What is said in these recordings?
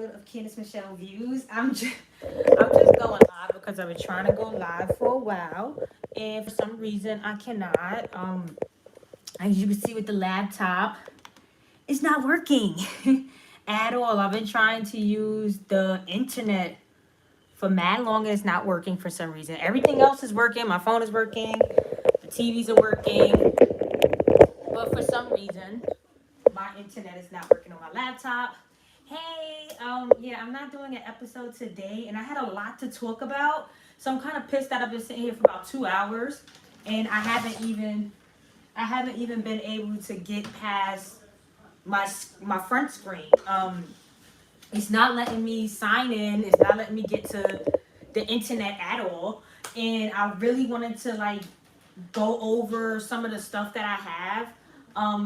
episode of Candace Michelle Views. I'm just going live because I've been trying to go live for a while, and for some reason I cannot. As you can see with the laptop, it's not working at all. I've been trying to use the internet for mad long, and it's not working for some reason. Everything else is working. My phone is working. The TVs are working, but for some reason my internet is not working on my laptop. Hey, yeah, I'm not doing an episode today, and I had a lot to talk about, so I'm kind of pissed that I've been sitting here for about 2 hours, and I haven't even been able to get past my front screen. It's not letting me sign in. It's not letting me get to the internet at all, and I really wanted to like go over some of the stuff that I have.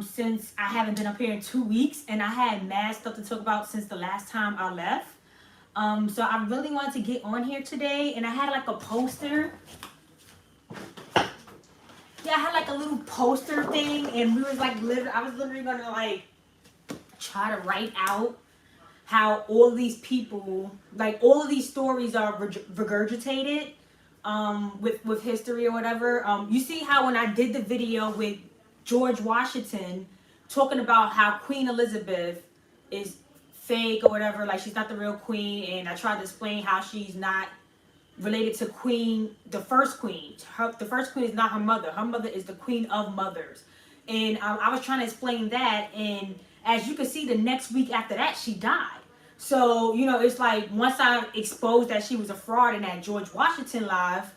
Since I haven't been up here in 2 weeks, and I had mad stuff to talk about since the last time I left. So I really wanted to get on here today, and I had like a poster. Yeah, I had like a little poster thing, and we was like I was literally gonna like try to write out how all these people, like all of these stories are regurgitated with history or whatever. You see how when I did the video with George Washington talking about how Queen Elizabeth is fake or whatever, like she's not the real queen, and I tried to explain how she's not related to the first queen. The first queen is not her mother. Her mother is the queen of mothers. And I was trying to explain that, and as you can see, the next week after that, she died. So, it's like once I exposed that she was a fraud in that George Washington live,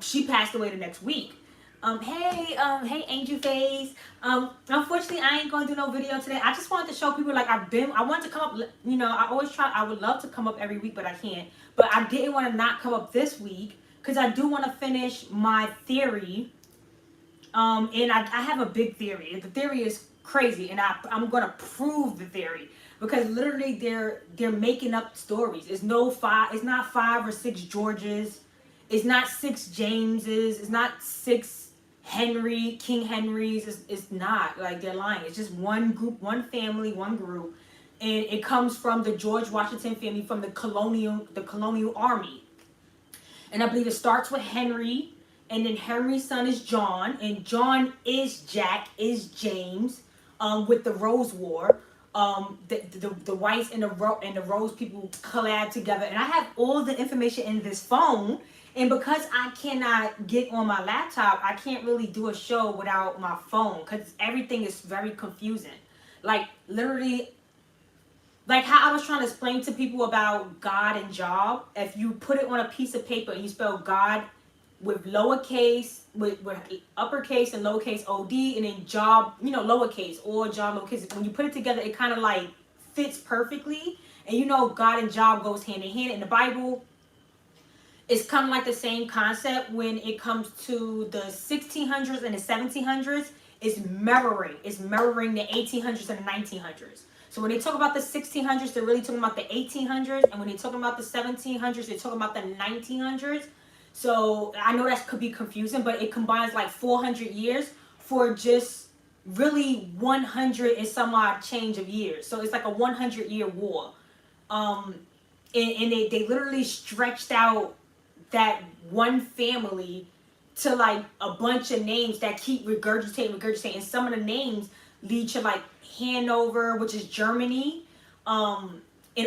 she passed away the next week. Hey, Angel Face. Unfortunately, I ain't gonna do no video today. I just wanted to show people, like, I wanted to come up, I would love to come up every week, but I can't. But I didn't want to not come up this week, because I do want to finish my theory. And I have a big theory. The theory is crazy, and I'm gonna prove the theory. Because literally they're making up stories. It's not 5 or 6 Georges. It's not 6 Jameses. It's not 6 King Henrys. It's not. Like, they're lying. It's just one group, one family, one group. And it comes from the George Washington family, from the colonial army. And I believe it starts with Henry, and then Henry's son is John, and John is Jack, is James, with the Rose War. The whites and the Rose people collab together, and I have all the information in this phone. And because I cannot get on my laptop, I can't really do a show without my phone, because everything is very confusing. Like, literally, like how I was trying to explain to people about God and job. If you put it on a piece of paper and you spell God with lowercase, with uppercase and lowercase OD, and then job, lowercase, or job lowercase. When you put it together, it kind of like fits perfectly. And God and job goes hand in hand in the Bible. It's kind of like the same concept when it comes to the 1600s and the 1700s. It's mirroring the 1800s and the 1900s. So when they talk about the 1600s, they're really talking about the 1800s. And when they talk about the 1700s, they're talking about the 1900s. So I know that could be confusing, but it combines like 400 years for just really 100 and some odd change of years. So it's like a 100-year war. And they literally stretched out that one family to like a bunch of names that keep regurgitating. And some of the names lead to like Hanover, which is Germany. And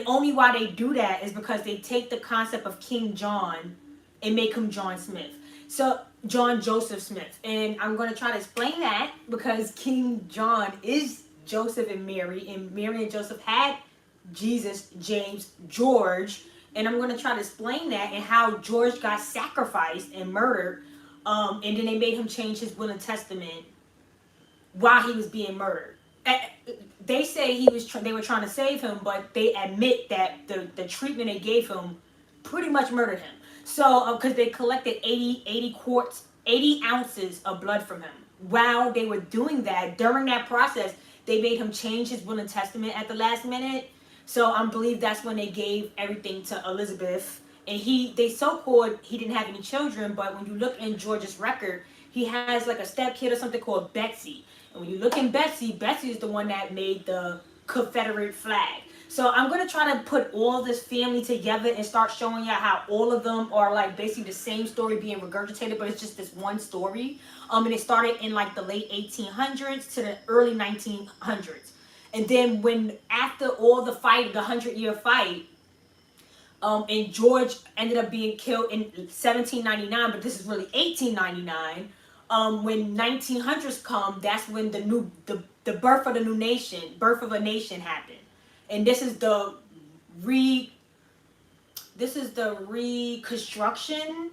only why they do that is because they take the concept of King John and make him John Smith. So John Joseph Smith. And I'm going to try to explain that, because King John is Joseph and Mary and Joseph had Jesus, James, George. And I'm going to try to explain that, and how George got sacrificed and murdered. And then they made him change his will and testament while he was being murdered. They say they were trying to save him, but they admit that the treatment they gave him pretty much murdered him. So, because they collected 80 ounces of blood from him. While they were doing that, during that process, they made him change his will and testament at the last minute. So I believe that's when they gave everything to Elizabeth. And they so-called he didn't have any children, but when you look in George's record, he has like a stepkid or something called Betsy. And when you look in Betsy is the one that made the Confederate flag. So I'm going to try to put all this family together and start showing you how all of them are like basically the same story being regurgitated, but it's just this one story. And it started in like the late 1800s to the early 1900s. And then when after all the fight, the 100-year fight, and George ended up being killed in 1799, but this is really 1899. When 1900s come, that's when the birth of the new nation, birth of a nation happened. And this is the reconstruction,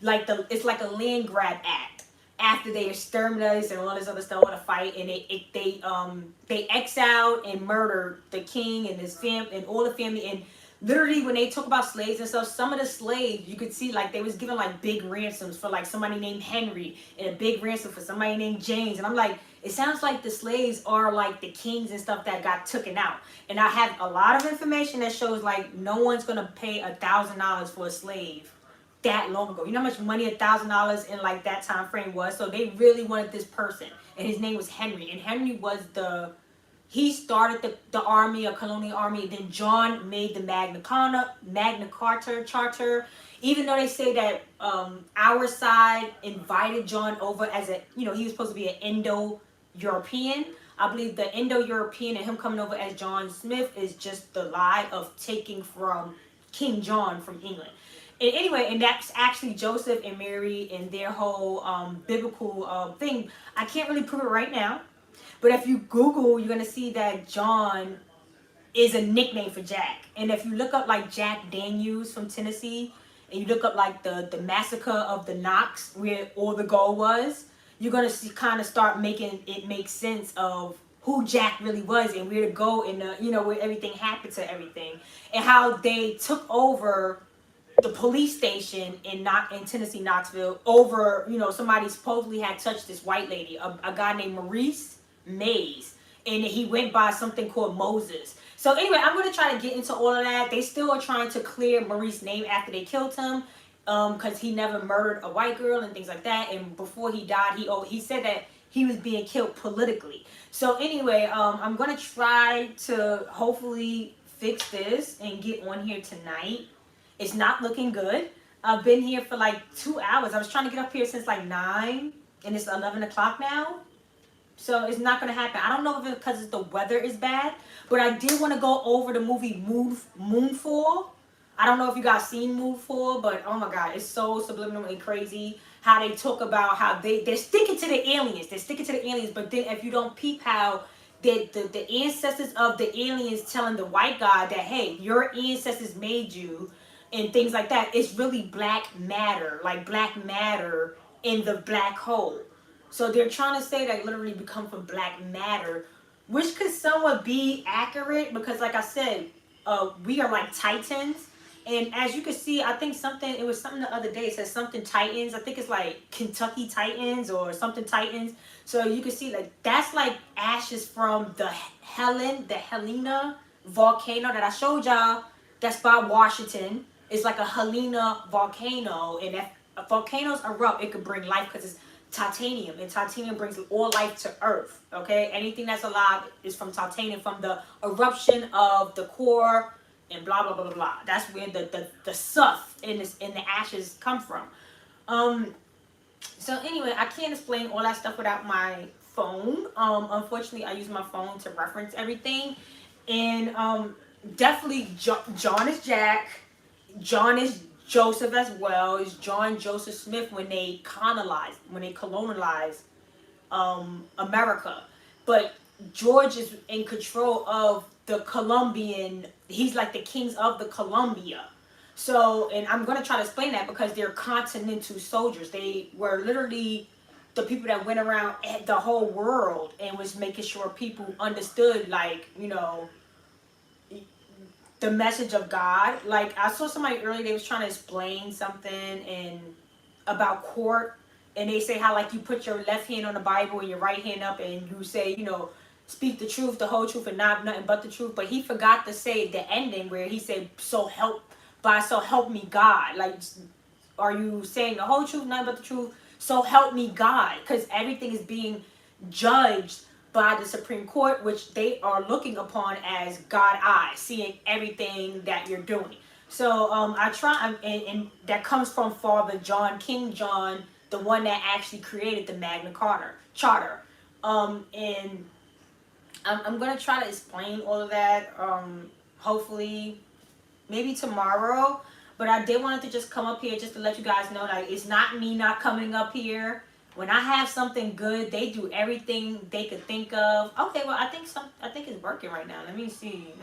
like it's like a land grab act after they exterminated and all this other stuff, all the fight, and they exiled and murdered the king and his family and all the family. And literally when they talk about slaves and stuff, some of the slaves you could see like they was given like big ransoms for like somebody named Henry and a big ransom for somebody named James. And I'm like, it sounds like the slaves are like the kings and stuff that got taken out. And I have a lot of information that shows like no one's gonna pay $1,000 for a slave that long ago. You know how much money $1,000 in like that time frame was? So they really wanted this person, and his name was Henry. And Henry was he started the army, a colonial army. And then John made the Magna Carta Charter. Even though they say that our side invited John over as he was supposed to be an Indo-European. I believe the Indo-European and him coming over as John Smith is just the lie of taking from King John from England. And anyway, and that's actually Joseph and Mary and their whole biblical thing. I can't really prove it right now. But if you Google, you're going to see that John is a nickname for Jack. And if you look up like Jack Daniels from Tennessee, and you look up like the massacre of the Knox, where all the gold was, you're going to kind of start making it make sense of who Jack really was and where to go and where everything happened to everything. And how they took over the police station in Tennessee, Knoxville, over, somebody supposedly had touched this white lady, a guy named Maurice Mays, and he went by something called Moses. So anyway, I'm going to try to get into all of that. They still are trying to clear Maurice's name after they killed him, because he never murdered a white girl and things like that. And before he died, he said that he was being killed politically. So anyway, I'm going to try to hopefully fix this and get on here tonight. It's not looking good. I've been here for like 2 hours. I was trying to get up here since like 9, and it's 11 o'clock now. So it's not going to happen. I don't know if it's because the weather is bad, but I did want to go over the movie Moonfall. I don't know if you guys seen Moonfall, but oh my God, it's so subliminal and crazy how they talk about how they're sticking to the aliens. They're sticking to the aliens, but then if you don't peep how the ancestors of the aliens telling the white guy that, hey, your ancestors made you and things like that, it's really black matter, like black matter in the black hole. So they're trying to say that literally we come from black matter, which could somewhat be accurate because, like I said, we are like titans. And as you can see, I think it was something the other day. It says something Titans. I think it's like Kentucky Titans or something Titans. So you can see like that's like ashes from the Helena volcano that I showed y'all. That's by Washington. It's like a Helena volcano. And if volcanoes erupt, it could bring life because it's titanium, and titanium brings all life to Earth. Okay, anything that's alive is from titanium, from the eruption of the core, and blah blah blah blah blah. That's where the stuff in the ashes come from. So anyway, I can't explain all that stuff without my phone. Unfortunately, I use my phone to reference everything, and definitely John is Jack, John is Joseph as well. Is John Joseph Smith when they colonized America. But George is in control of the Colombian, he's like the kings of the Columbia. So, and I'm going to try to explain that because they're continental soldiers. They were literally the people that went around the whole world and was making sure people understood, like, the message of God. Like I saw somebody earlier, they was trying to explain something about court, and they say how like you put your left hand on the Bible and your right hand up, and you say, speak the truth, the whole truth, and not nothing but the truth. But he forgot to say the ending where he said, so help me God. Like, are you saying the whole truth, nothing but the truth? So help me God, because everything is being judged by the Supreme Court, which they are looking upon as God eye, seeing everything that you're doing. So I try, and that comes from Father John, King John, the one that actually created the Magna Charter. And I'm going to try to explain all of that, hopefully, maybe tomorrow. But I did wanted to just come up here just to let you guys know that it's not me not coming up here. When I have something good, they do everything they could think of. Okay, well, I think it's working right now. Let me see.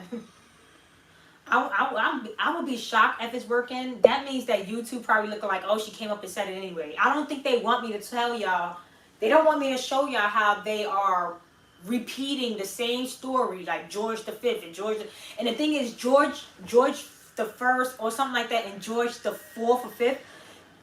I would be shocked if it's working. That means that YouTube probably looking like, oh, she came up and said it anyway. I don't think they want me to tell y'all. They don't want me to show y'all how they are repeating the same story, like George the Fifth and and the thing is, George the First or something like that, and George the Fourth or Fifth,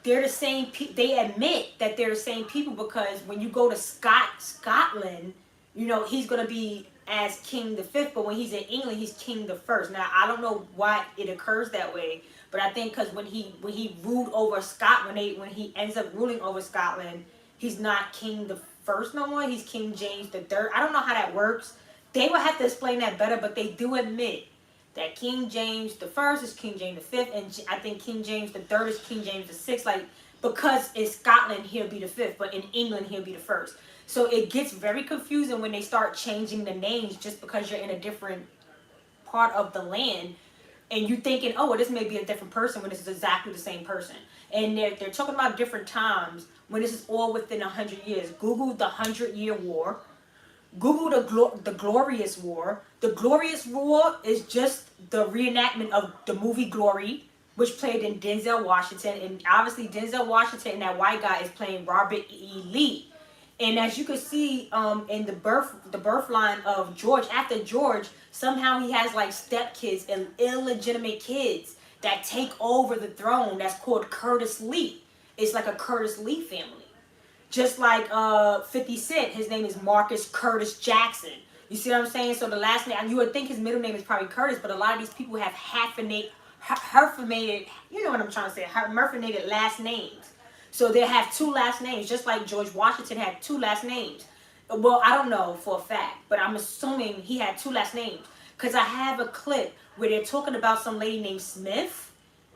they're the same. They admit that they're the same people, because when you go to Scotland, you know, he's gonna be as King the Fifth, but when he's in England, he's King the First. Now I don't know why it occurs that way, but I think because when he ruled over Scotland, when he ends up ruling over Scotland, he's not King the First no more. He's King James the Third. I don't know how that works. They would have to explain that better, but they do admit that King James the First is King James the Fifth, and I think King James the Third is King James the Sixth. Like, because in Scotland he'll be the fifth, but in England he'll be the first. So it gets very confusing when they start changing the names just because you're in a different part of the land, and you thinking, oh, well, this may be a different person when this is exactly the same person. And they're talking about different times when this is all within 100 years. Google the 100-Year War. Google the Glorious War. The Glorious War is just the reenactment of the movie Glory, which played in Denzel Washington. And obviously Denzel Washington and that white guy is playing Robert E. Lee. And as you can see in the birth line of George, after George, somehow he has like stepkids and illegitimate kids that take over the throne. That's called Curtis Lee. It's like a Curtis Lee family. Just like 50 Cent, his name is Marcus Curtis Jackson. You see what I'm saying? So the last name, you would think his middle name is probably Curtis, but a lot of these people have hyphenated, you know what I'm trying to say, hyphenated last names. So they have two last names, just like George Washington had two last names. Well, I don't know for a fact, but I'm assuming he had two last names. Because I have a clip where they're talking about some lady named Smith,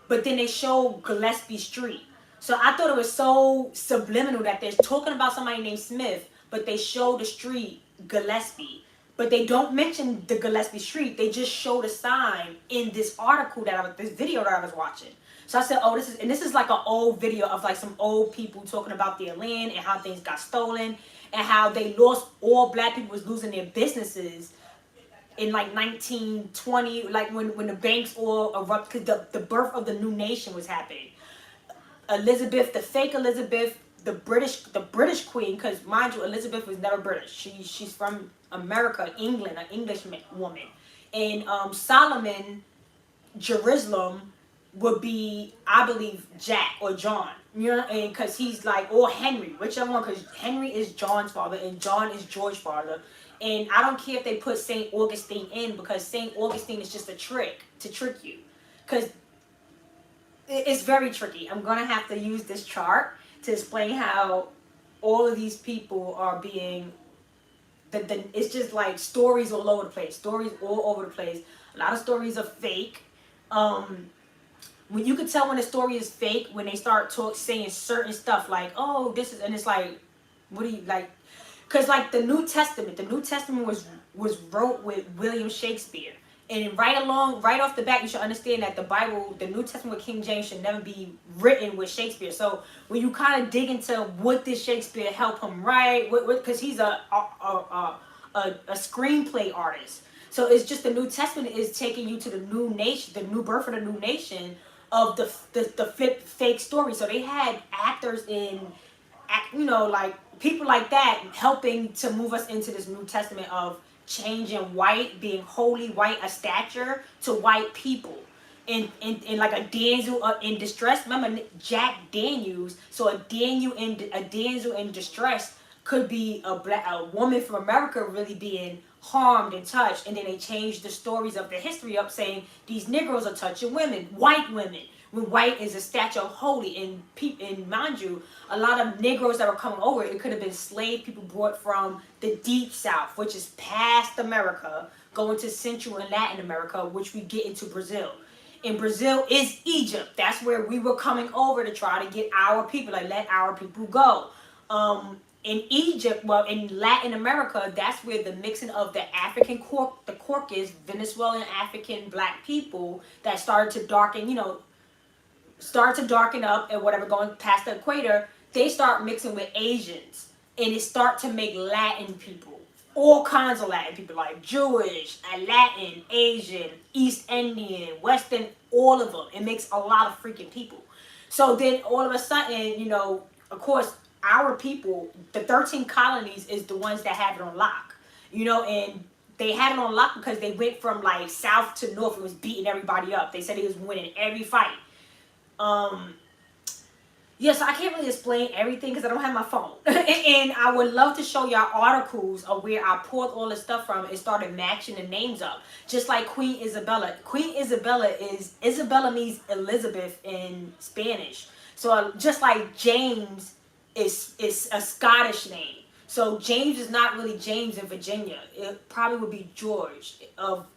but then they show Gillespie Street. So I thought it was so subliminal that they're talking about somebody named Smith, but they show the street Gillespie. But they don't mention the Gillespie Street. They just show the sign in this article this video that I was watching. So I said, oh, this is like an old video of like some old people talking about their land and how things got stolen and how they lost, all black people was losing their businesses in like 1920, like when the banks all erupted, because the birth of the new nation was happening. Elizabeth, the fake Elizabeth, the British queen, because mind you, Elizabeth was never British. She's from America, England, an English woman. And Solomon, Jerusalem, would be, I believe, Jack or John. You know, and because he's like, or Henry, whichever one, because Henry is John's father and John is George's father. And I don't care if they put St. Augustine in, because St. Augustine is just a trick to trick you. Because it's very tricky. I'm going to have to use this chart to explain how all of these people are being, it's just like stories all over the place. Stories all over the place. A lot of stories are fake. When you can tell when a story is fake, when they start saying certain stuff like, oh, this is, and it's like, what do you, like, because like the New Testament was wrote with William Shakespeare. And right off the bat, you should understand that the Bible, the New Testament with King James, should never be written with Shakespeare. So when you kind of dig into what did Shakespeare help him write, because he's a screenplay artist. So it's just the New Testament is taking you to the new nation, the new birth of the new nation of the fake story. So they had actors like people like that helping to move us into this New Testament of changing white, being wholly white, a stature, to white people. In like a damsel in distress. Remember Jack Daniels? So a damsel in distress could be a woman from America really being harmed and touched, and then they changed the stories of the history up, saying these Negroes are touching women, white women, when white is a statue of holy. And mind you, a lot of Negroes that were coming over, it could have been slave people brought from the deep south, which is past America, going to Central and Latin America, which we get into Brazil. And Brazil is Egypt. That's where we were coming over to try to get our people, like let our people go. In Egypt, well, in Latin America, that's where the mixing of the African the Caucasus, Venezuelan African black people that started to darken, up and whatever, going past the equator, they start mixing with Asians, and it start to make Latin people, all kinds of Latin people, like Jewish, Latin, Asian, East Indian, Western, all of them. It makes a lot of freaking people. So then all of a sudden, of course, our people, the 13 colonies is the ones that have it on lock, and they had it on lock because they went from like south to north and was beating everybody up. They said he was winning every fight. So I can't really explain everything because I don't have my phone. And I would love to show y'all articles of where I pulled all this stuff from and started matching the names up. Just like Queen Isabella. Queen Isabella Isabella means Elizabeth in Spanish. So just like James is a Scottish name. So James is not really James in Virginia. It probably would be George of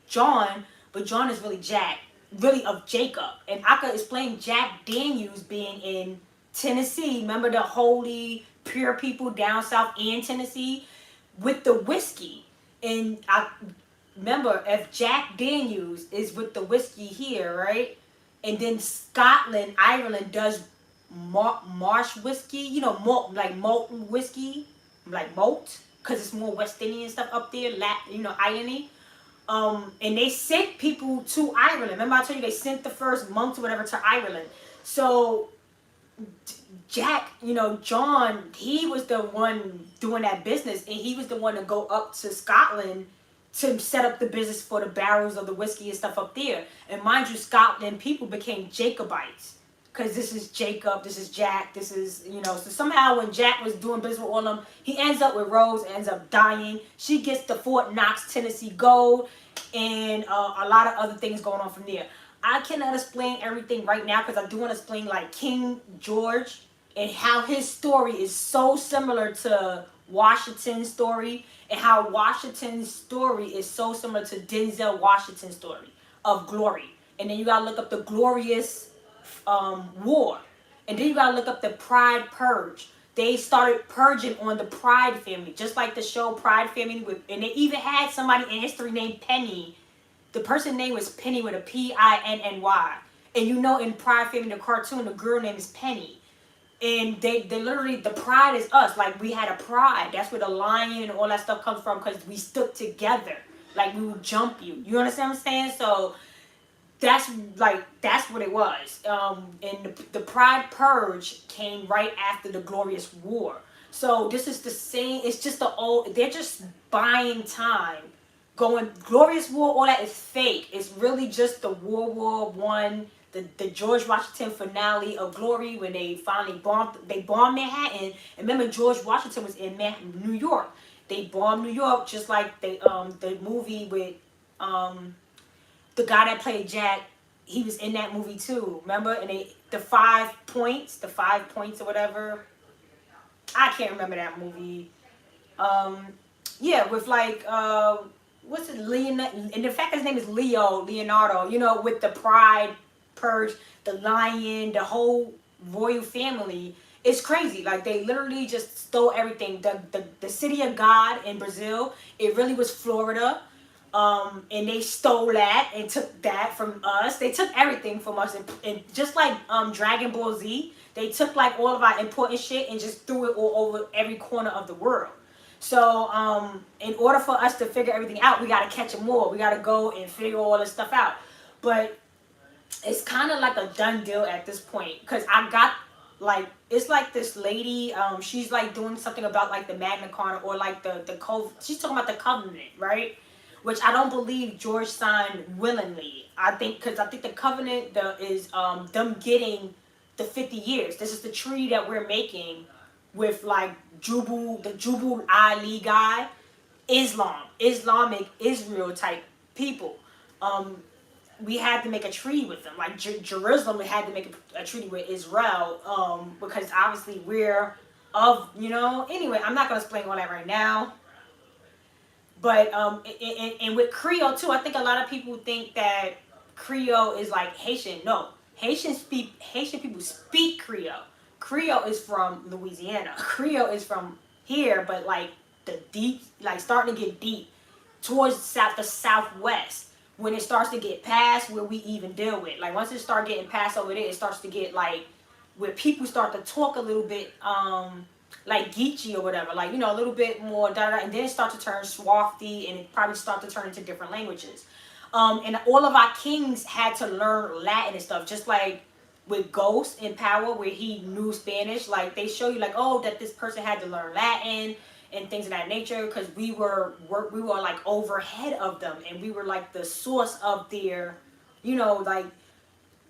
John, but John is really Jack. Really of Jacob. And I could explain Jack Daniels being in Tennessee. Remember the holy, pure people down south in Tennessee with the whiskey. And I remember if Jack Daniels is with the whiskey here, right? And then Scotland, Ireland does marsh whiskey, malt, like molten whiskey, like malt, because it's more West Indian stuff up there, irony. And they sent people to Ireland. Remember I told you they sent the first monks or whatever to Ireland. So Jack, John, he was the one doing that business, and he was the one to go up to Scotland to set up the business for the barrels of the whiskey and stuff up there. And mind you, Scotland people became Jacobites. Because this is Jacob, this is Jack, this is, so somehow when Jack was doing business with all of them, he ends up with Rose, ends up dying. She gets the Fort Knox, Tennessee gold, and a lot of other things going on from there. I cannot explain everything right now because I do want to explain like King George and how his story is so similar to Washington's story, and how Washington's story is so similar to Denzel Washington's story of glory. And then you got to look up the glorious war, and then you gotta look up the Pride Purge. They started purging on the Pride family, just like the show Pride Family, and they even had somebody in history named Penny. The person's name was Penny with a Pinny. And in Pride Family, the cartoon, the girl name is Penny. And they literally, the pride is us. Like, we had a pride. That's where the lion and all that stuff comes from, because we stuck together. Like, we would jump you. You understand what I'm saying? So that's what it was. And the Pride Purge came right after the Glorious War. So this is the same. It's just they're just buying time. Going Glorious War, all that is fake. It's really just the World War One, the George Washington finale of glory, when they finally bombed Manhattan. And remember, George Washington was in New York. They bombed New York, just like the movie with the guy that played Jack. He was in that movie too, remember? And the 5 points or whatever. I can't remember that movie. With like what's it, Leonardo? And the fact that his name is Leonardo. With the Pride Purge, the lion, the whole royal family. It's crazy. Like, they literally just stole everything. The city of God in Brazil, it really was Florida. And they stole that and took that from us. They took everything from us, and just like Dragon Ball Z, they took like all of our important shit and just threw it all over every corner of the world. So in order for us to figure everything out, we got to catch them all. We got to go and figure all this stuff out. But it's kind of like a done deal at this point, because I got like, it's like this lady, she's like doing something about like the Magna Carta, or like the code. She's talking about the covenant, right? Which I don't believe George signed willingly. I think the covenant is them getting the 50 years. This is the treaty that we're making with like the Jubal Ali guy. Islamic Israel type people. We had to make a treaty with them. Like Jerusalem, we had to make a treaty with Israel, because obviously we're of, anyway, I'm not going to explain all that right now. But and with Creole too, I think a lot of people think that Creole is like Haitian. No, Haitian people speak Creole. Creole is from Louisiana. Creole is from here, but like the deep, like starting to get deep towards the southwest. When it starts to get past where we even deal with, like once it start getting past over there, it starts to get like where people start to talk a little bit like Geechee or whatever, like, a little bit more and then it starts to turn Swahili, and it probably start to turn into different languages. And all of our kings had to learn Latin and stuff, just like with Ghost in Power, where he knew Spanish. Like they show you like, oh, that this person had to learn Latin and things of that nature, because we were like overhead of them, and we were like the source of their, like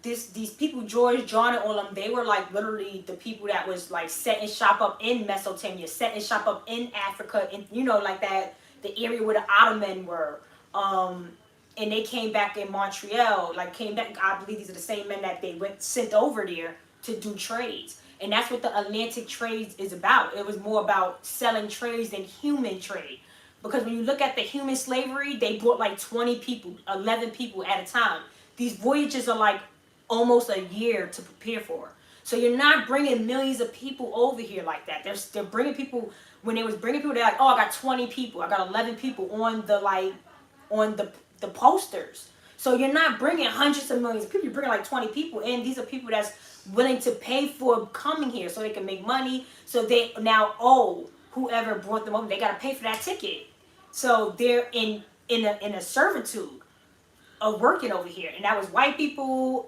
these people, George, John, and all of them, they were like literally the people that was like setting shop up in Mesopotamia, setting shop up in Africa, and like that, the area where the Ottoman were. And they came back in Montreal, like came back, I believe these are the same men that they sent over there to do trades. And that's what the Atlantic trade is about. It was more about selling trades than human trade. Because when you look at the human slavery, they brought like 20 people, 11 people at a time. These voyages are like almost a year to prepare for. So you're not bringing millions of people over here like that. They're bringing people, when they was bringing people, they're like, oh, I got 20 people. I got 11 people on the posters. So you're not bringing hundreds of millions of people. You're bringing like 20 people. And these are people that's willing to pay for coming here so they can make money. So they now owe whoever brought them over. They got to pay for that ticket. So they're in a servitude of working over here. And that was white people,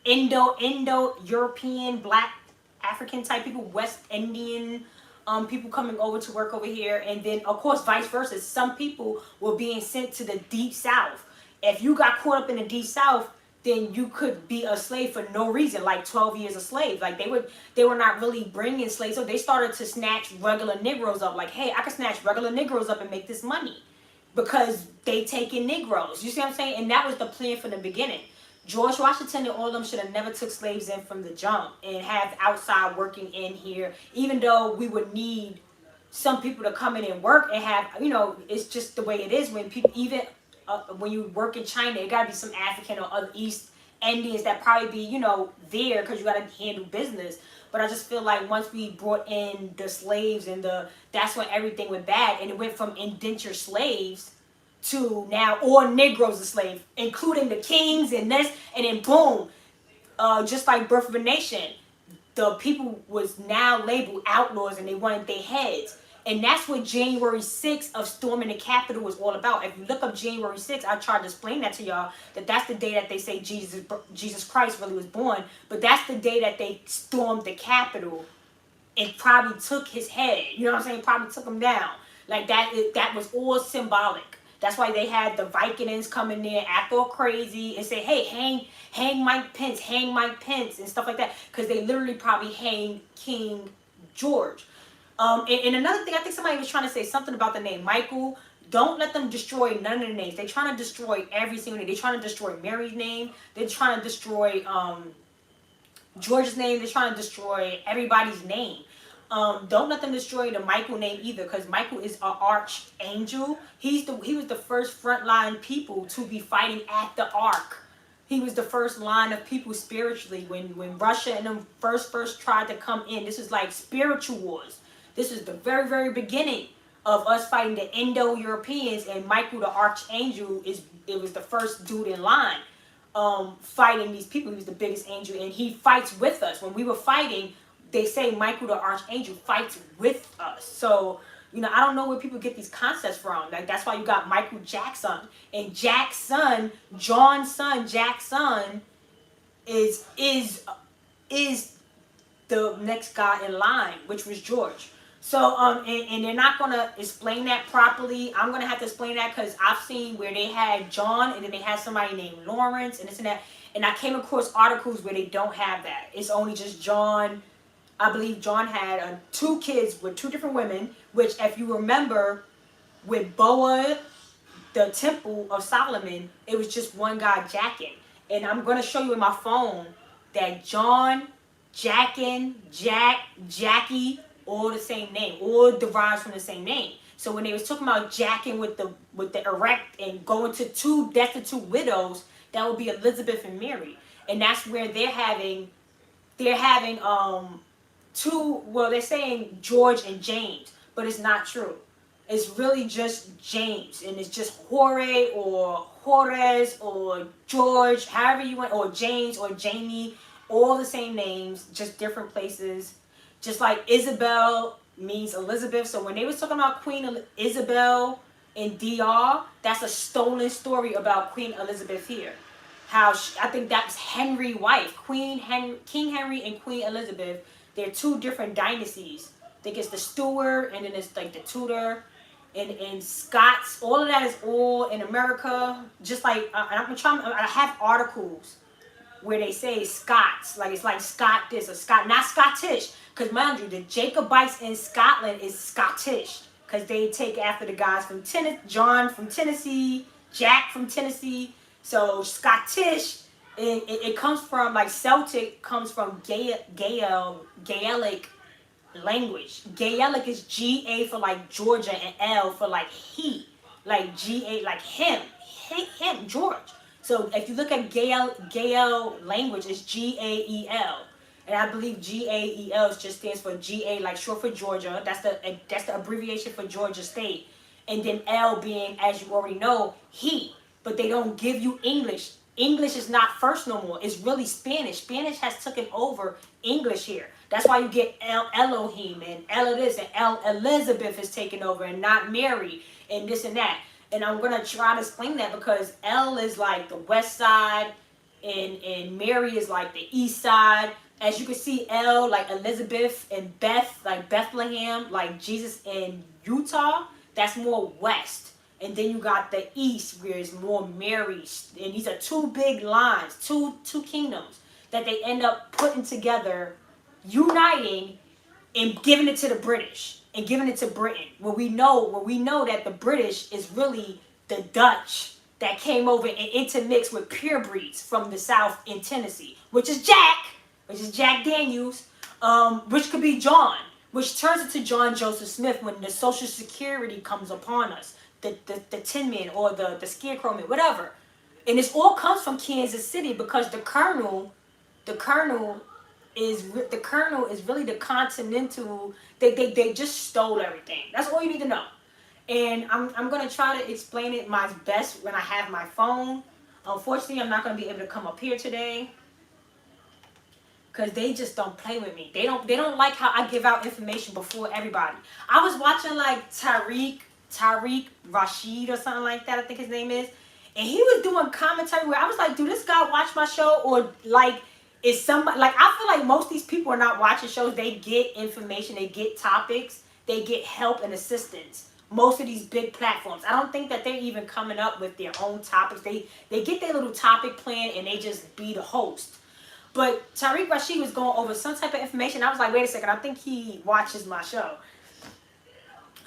Indo-European, Black, African type people, West Indian people coming over to work over here. And then, of course, vice versa. Some people were being sent to the Deep South. If you got caught up in the Deep South, then you could be a slave for no reason, like 12 years a slave. Like they were not really bringing slaves. So they started to snatch regular Negroes up. Like, hey, I can snatch regular Negroes up and make this money because they taking Negroes. You see what I'm saying? And that was the plan from the beginning. George Washington and all of them should have never took slaves in from the jump and have outside working in here, even though we would need some people to come in and work and have, it's just the way it is when people, even when you work in China, it got to be some African or other East Indians that probably be, there because you got to handle business. But I just feel like once we brought in the slaves and that's when everything went bad, and it went from indentured slaves to now all Negroes are slaves, including the kings and this, and then boom, just like Birth of a Nation, the people was now labeled outlaws and they wanted their heads. And that's what January 6th of storming the Capitol was all about. If you look up January 6th, I tried to explain that to y'all, that's the day that they say Jesus Christ really was born. But that's the day that they stormed the Capitol and probably took his head. You know what I'm saying? Probably took him down. Like that was all symbolic. That's why they had the Vikings come in there, act all crazy, and say, hey, hang Mike Pence, and stuff like that. Because they literally probably hanged King George. And another thing, I think somebody was trying to say something about the name Michael. Don't let them destroy none of the names. They're trying to destroy every single name. They're trying to destroy Mary's name. They're trying to destroy George's name. They're trying to destroy everybody's name. Don't let them destroy the Michael name either, because Michael is an archangel. He was the first frontline people to be fighting at the Ark. He was the first line of people spiritually when Russia and them first tried to come in. This is like spiritual wars. This is the very, very beginning of us fighting the Indo-Europeans, and Michael the Archangel was the first dude in line fighting these people. He was the biggest angel, and he fights with us. When we were fighting, they say Michael the Archangel fights with us. So, I don't know where people get these concepts from. Like, that's why you got Michael Jackson. And Jack's son, John's son, Jack's son, is the next guy in line, which was George. So, and they're not going to explain that properly. I'm going to have to explain that because I've seen where they had John and then they had somebody named Lawrence and this and that. And I came across articles where they don't have that. It's only just John. I believe John had 2 kids with 2 different women, which if you remember, with Boa, the Temple of Solomon, it was just one guy jacking. And I'm going to show you in my phone that John, Jackin, Jack, Jackie, all the same name, all derives from the same name. So when they was talking about jacking with the erect and going to two destitute widows, that would be Elizabeth and Mary. And that's where they're having two, well, they're saying George and James, but it's not true. It's really just James, and it's just Jorge or Juarez or George, however you want, or James or Jamie, all the same names, just different places. Just like Isabel means Elizabeth. So when they was talking about Queen Isabel in DR, that's a stolen story about Queen Elizabeth here. How I think that's Henry's wife, King Henry and Queen Elizabeth. They're two different dynasties. I think it's the Stuart, and then it's like the Tudor, and Scots. All of that is all in America. Just like I have articles where they say Scots, like it's like Scott this or Scott, not Scottish. Because mind you, the Jacobites in Scotland is Scottish, because they take after the guys from John from Tennessee, Jack from Tennessee. So Scottish, it comes from, like Celtic comes from Gaelic language. Gaelic is G-A for like Georgia and L for like he. Like G-A, like him, George. So if you look at Gael language, it's G-A-E-L. And I believe G-A-E-L just stands for G-A, like short for Georgia. That's the abbreviation for Georgia State. And then L being, as you already know, he. But they don't give you English. English is not first no more. It's really Spanish. Spanish has taken over English here. That's why you get El Elohim and El this and El Elizabeth is taking over and not Mary and this and that. And I'm going to try to explain that because El is like the west side and Mary is like the east side. As you can see, El, like Elizabeth, and Beth, like Bethlehem, like Jesus in Utah, that's more west. And then you got the east, where it's more Mary. And these are two big lines, two kingdoms that they end up putting together, uniting, and giving it to the British and giving it to Britain. Where we know that the British is really the Dutch that came over and intermixed with purebreds from the south in Tennessee, which is Jack Daniels, which could be John, which turns into John Joseph Smith when the Social Security comes upon us. The Tin Man or the Scarecrow Man, whatever. And this all comes from Kansas City because the Colonel is really the Continental. They just stole everything. That's all you need to know. And I'm gonna try to explain it my best when I have my phone. Unfortunately, I'm not gonna be able to come up here today because they just don't play with me. They don't like how I give out information before everybody. I was watching like Tariq Rashid or something like that, I think his name is. And he was doing commentary where I was like, do this guy watch my show? Or like, is somebody, like, I feel like most of these people are not watching shows. They get information, they get topics, they get help and assistance. Most of these big platforms, I don't think that they're even coming up with their own topics. They get their little topic plan and they just be the host. But Tariq Rashid was going over some type of information. I was like, wait a second, I think he watches my show.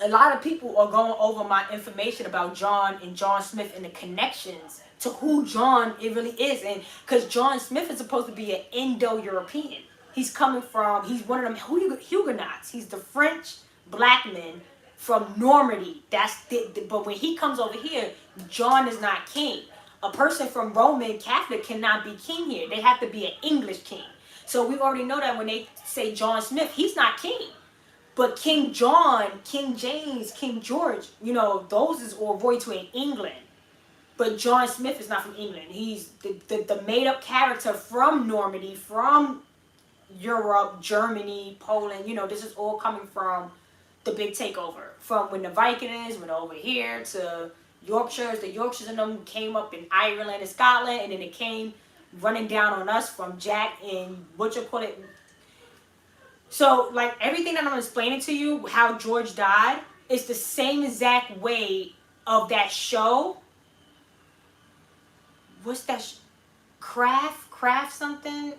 A lot of people are going over my information about John and John Smith and the connections to who John it really is. And because John Smith is supposed to be an Indo-European. He's coming from, he's one of them Huguenots. He's the French black man from Normandy. But when he comes over here, John is not king. A person from Roman Catholic cannot be king here. They have to be an English king. So we already know that when they say John Smith, he's not king. But King John, King James, King George, those is all royalty to in England. But John Smith is not from England. He's the made-up character from Normandy, from Europe, Germany, Poland. This is all coming from the big takeover. From when the Vikings went over here to Yorkshires. The Yorkshires and them came up in Ireland and Scotland. And then it came running down on us from Jack and So, like, everything that I'm explaining to you, how George died, is the same exact way of that show. What's that? Craft something?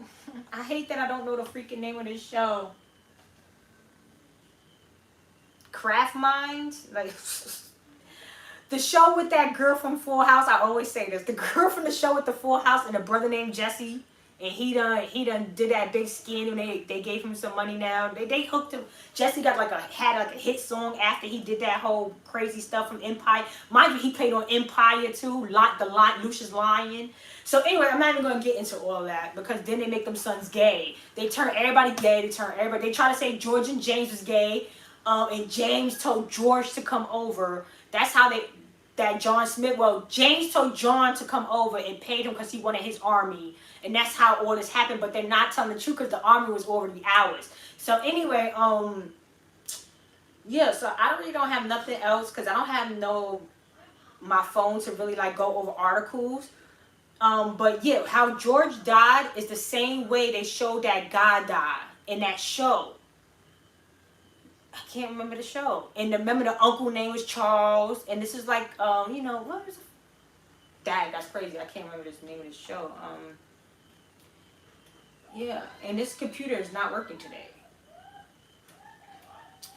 I hate that I don't know the freaking name of this show. Craft Mind? Like, The show with that girl from Full House, I always say this. The girl from the show with the Full House and a brother named Jesse, and he done did that big scandal. They gave him some money now. They hooked him. Jesse got had a hit song after he did that whole crazy stuff from Empire. Mind you, he played on Empire too. Lucius Lion. So anyway, I'm not even gonna get into all that because then they make them sons gay. They turn everybody gay. They try to say George and James was gay, and James told George to come over. That's how James told John to come over and paid him because he wanted his army. And that's how all this happened, but they're not telling the truth because the army was already ours. So anyway, yeah, so I really don't have nothing else because I don't have my phone to really like go over articles. But yeah, how George died is the same way they showed that God died in that show. I can't remember the show. And remember the uncle name was Charles. And this is like, what was it? Dang, that's crazy. I can't remember the name of the show. Yeah, and this computer is not working today.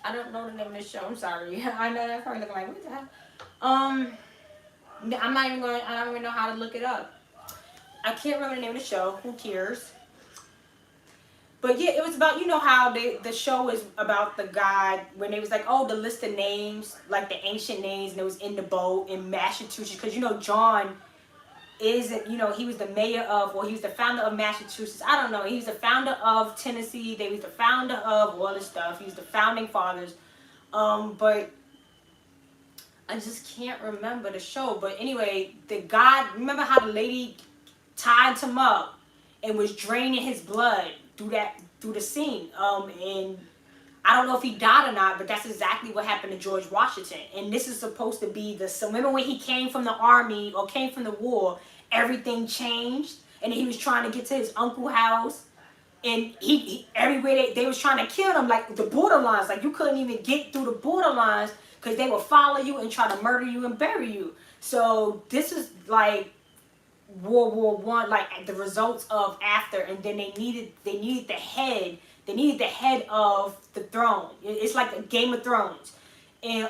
I don't know the name of the show. I'm sorry. I know that's probably looking like, what the hell? I don't even know how to look it up. I can't remember the name of the show. Who cares? But yeah, it was about, how the show is about the God, when they was like, oh, the list of names, like the ancient names, and it was in the boat in Massachusetts. Because, John isn't, he was the mayor of, or he was the founder of Massachusetts. I don't know. He was the founder of Tennessee. They was the founder of all this stuff. He was the founding fathers. But I just can't remember the show. But anyway, the God, remember how the lady tied him up and was draining his blood through the scene. And I don't know if he died or not, but that's exactly what happened to George Washington. And this is supposed to be remember when he came from the army or came from the war, everything changed, and he was trying to get to his uncle's house, and he everywhere they was trying to kill him, like the borderlines, like you couldn't even get through the borderlines because they would follow you and try to murder you and bury you. So this is like World War One, like the results of after, and then they needed the head. They needed the head of the throne. It's like a Game of Thrones, and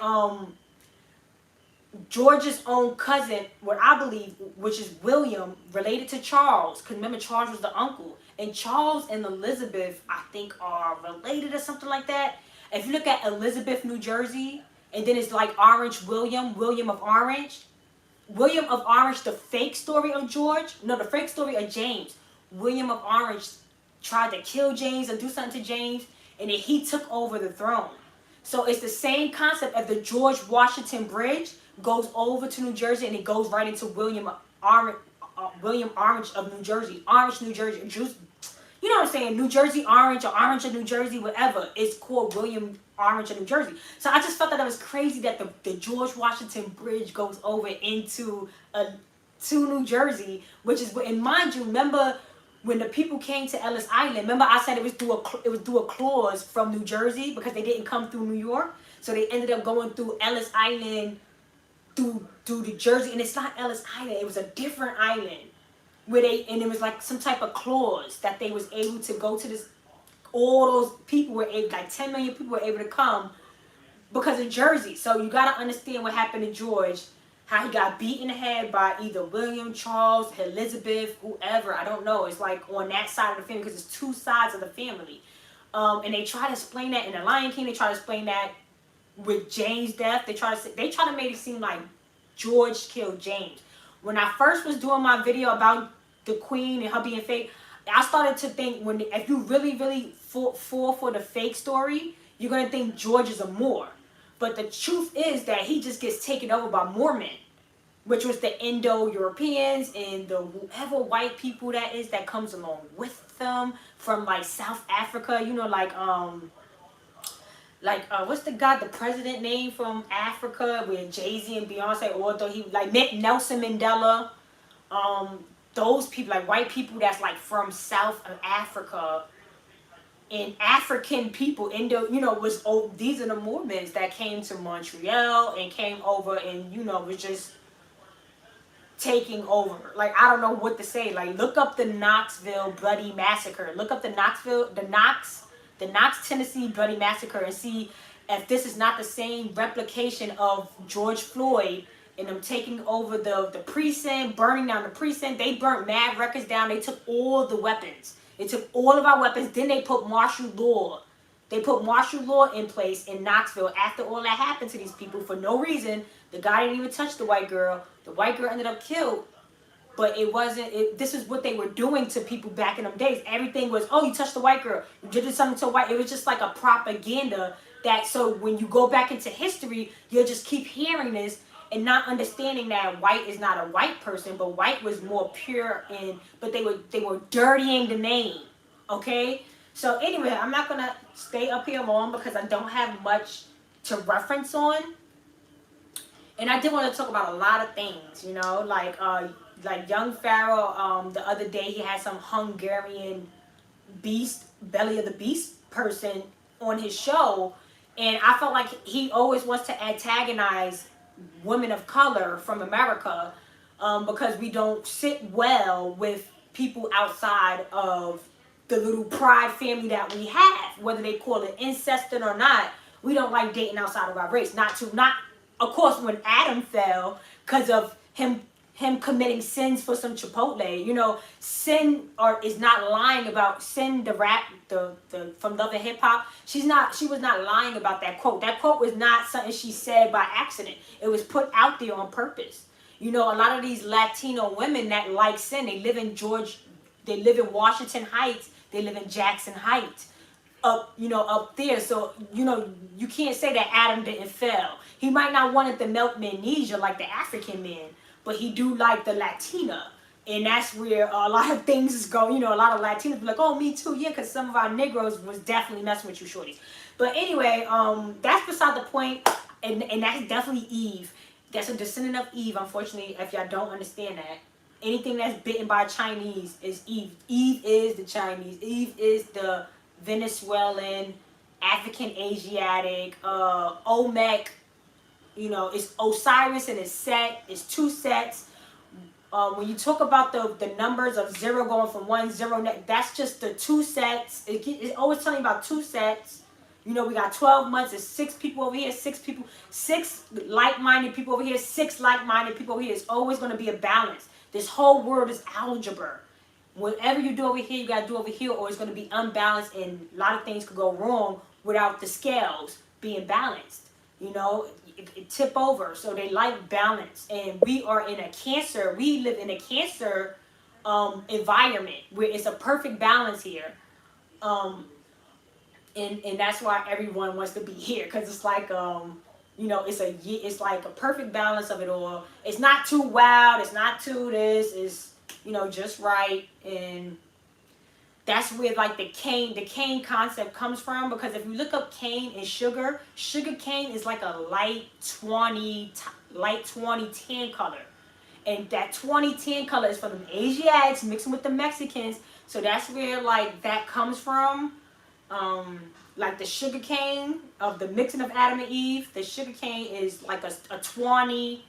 George's own cousin, what I believe, which is William, related to Charles, because remember Charles was the uncle, and Charles and Elizabeth, I think, are related or something like that. If you look at Elizabeth, New Jersey, and then it's like Orange William of Orange. William of Orange, the fake story of the fake story of James. William of Orange tried to kill James or do something to James, and then he took over the throne. So it's the same concept as the George Washington Bridge goes over to New Jersey, and it goes right into William Orange of New Jersey. Orange, New Jersey. You know what I'm saying? New Jersey Orange or Orange of New Jersey, whatever. It's called William Orange of New Jersey. So I just felt that was crazy that the George Washington Bridge goes over into to New Jersey, which is, and mind you, remember when the people came to Ellis Island, remember I said it was through a clause from New Jersey because they didn't come through New York. So they ended up going through Ellis Island through New Jersey, and it's not Ellis Island, it was a different island and it was like some type of clause that they was able to go to this. All those people were able, like 10 million people were able to come because of Jersey. So you got to understand what happened to George, how he got beaten in the head by either William, Charles, Elizabeth, whoever. I don't know. It's like on that side of the family because it's two sides of the family. And they try to explain that in The Lion King. They try to explain that with James' death. They try to make it seem like George killed James. When I first was doing my video about the Queen and her being fake, I started to think if you really, really fall for the fake story, you're going to think George is a Moor. But the truth is that he just gets taken over by Mormon, which was the Indo-Europeans and the whoever white people that is that comes along with them from like South Africa, what's the president name from Africa with Jay-Z and Beyonce, although he like Nelson Mandela, those people, like white people that's like from South of Africa, and African people, these are the Mormons that came to Montreal and came over and, was just taking over. Like, I don't know what to say. Like, look up the Knoxville Bloody Massacre. Look up the Knox, Tennessee Bloody Massacre and see if this is not the same replication of George Floyd and them taking over the precinct, burning down the precinct. They burnt mad records down. They took all the weapons. They took all of our weapons. Then they put martial law. They put martial law in place in Knoxville after all that happened to these people for no reason. The guy didn't even touch the white girl. The white girl ended up killed. But it wasn't, this is what they were doing to people back in them days. Everything was, oh, you touched the white girl. You did something to a white. It was just like a propaganda that, so when you go back into history, you'll just keep hearing this and not understanding that white is not a white person, but white was more pure but they were dirtying the name, okay? So anyway, I'm not going to stay up here long because I don't have much to reference on. And I did want to talk about a lot of things, you know, like Young Pharaoh, the other day he had some Hungarian beast, belly of the beast person on his show. And I felt like he always wants to antagonize women of color from America because we don't sit well with people outside of the little pride family that we have, whether they call it incest or not. We don't like dating outside of our race. Not of course, when Adam fell because of him committing sins for some Chipotle, you know, Sin is not lying about Sin, the rap, the from Love and Hip Hop. She was not lying about that quote. That quote was not something she said by accident. It was put out there on purpose. You know, a lot of these Latino women that like Sin, they live in Washington Heights, they live in Jackson Heights, up there. So, you know, you can't say that Adam didn't fail. He might not want the milkmanesia like the African man, but he do like the Latina. And that's where a lot of things go. You know, a lot of Latinos be like, oh, me too. Yeah, because some of our Negroes was definitely messing with you shorties. But anyway, that's beside the point. And that's definitely Eve. That's a descendant of Eve, unfortunately, if y'all don't understand that. Anything that's bitten by Chinese is Eve. Eve is the Chinese. Eve is the Venezuelan, African, Asiatic, Olmec. You know, it's Osiris and it's Set. It's two sets. When you talk about the numbers of 0 going from 1, 0, that's just the two sets. It's always telling you about two sets. You know, we got 12 months. It's 6 people over here, 6 people, 6 like-minded people over here, 6 like-minded people over here. It's always going to be a balance. This whole world is algebra. Whatever you do over here, you got to do over here, or it's going to be unbalanced, and a lot of things could go wrong without the scales being balanced. You know, it tip over. So they like balance. And we are in a Cancer. We live in a Cancer environment where it's a perfect balance here. And that's why everyone wants to be here, because it's like you know, it's like a perfect balance of it all. It's not too wild, it's not too this, it's, you know, just right. And that's where like the cane concept comes from, because if you look up cane and sugar cane is like a light 20 tan color. And that 20 tan color is from the Asiatics mixing with the Mexicans. So that's where like that comes from. Like the sugar cane of the mixing of Adam and Eve, the sugar cane is like a 20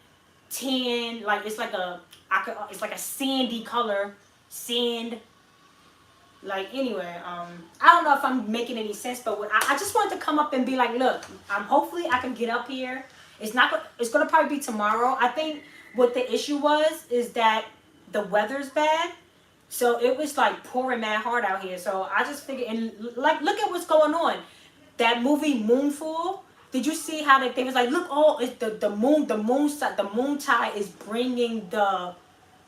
tan, like it's like a sandy color, sand. Like anyway, I don't know if I'm making any sense, but I just wanted to come up and be like, look, hopefully I can get up here. It's gonna probably be tomorrow. I think what the issue is that the weather's bad. So it was like pouring mad hard out here. So I just figured, and like, look at what's going on. That movie Moonfall. Did you see how they was like, look, oh, it's the moon tide is bringing the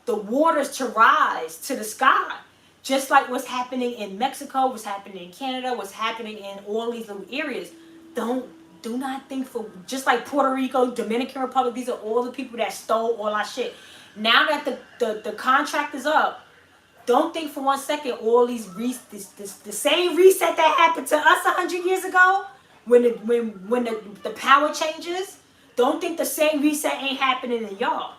waters to rise to the sky. Just like what's happening in Mexico, what's happening in Canada, what's happening in all these little areas. Do not think for, just like Puerto Rico, Dominican Republic, these are all the people that stole all our shit. Now that the contract is up, don't think for 1 second all these the same reset that happened to us 100 years ago when the power changes. Don't think the same reset ain't happening to y'all.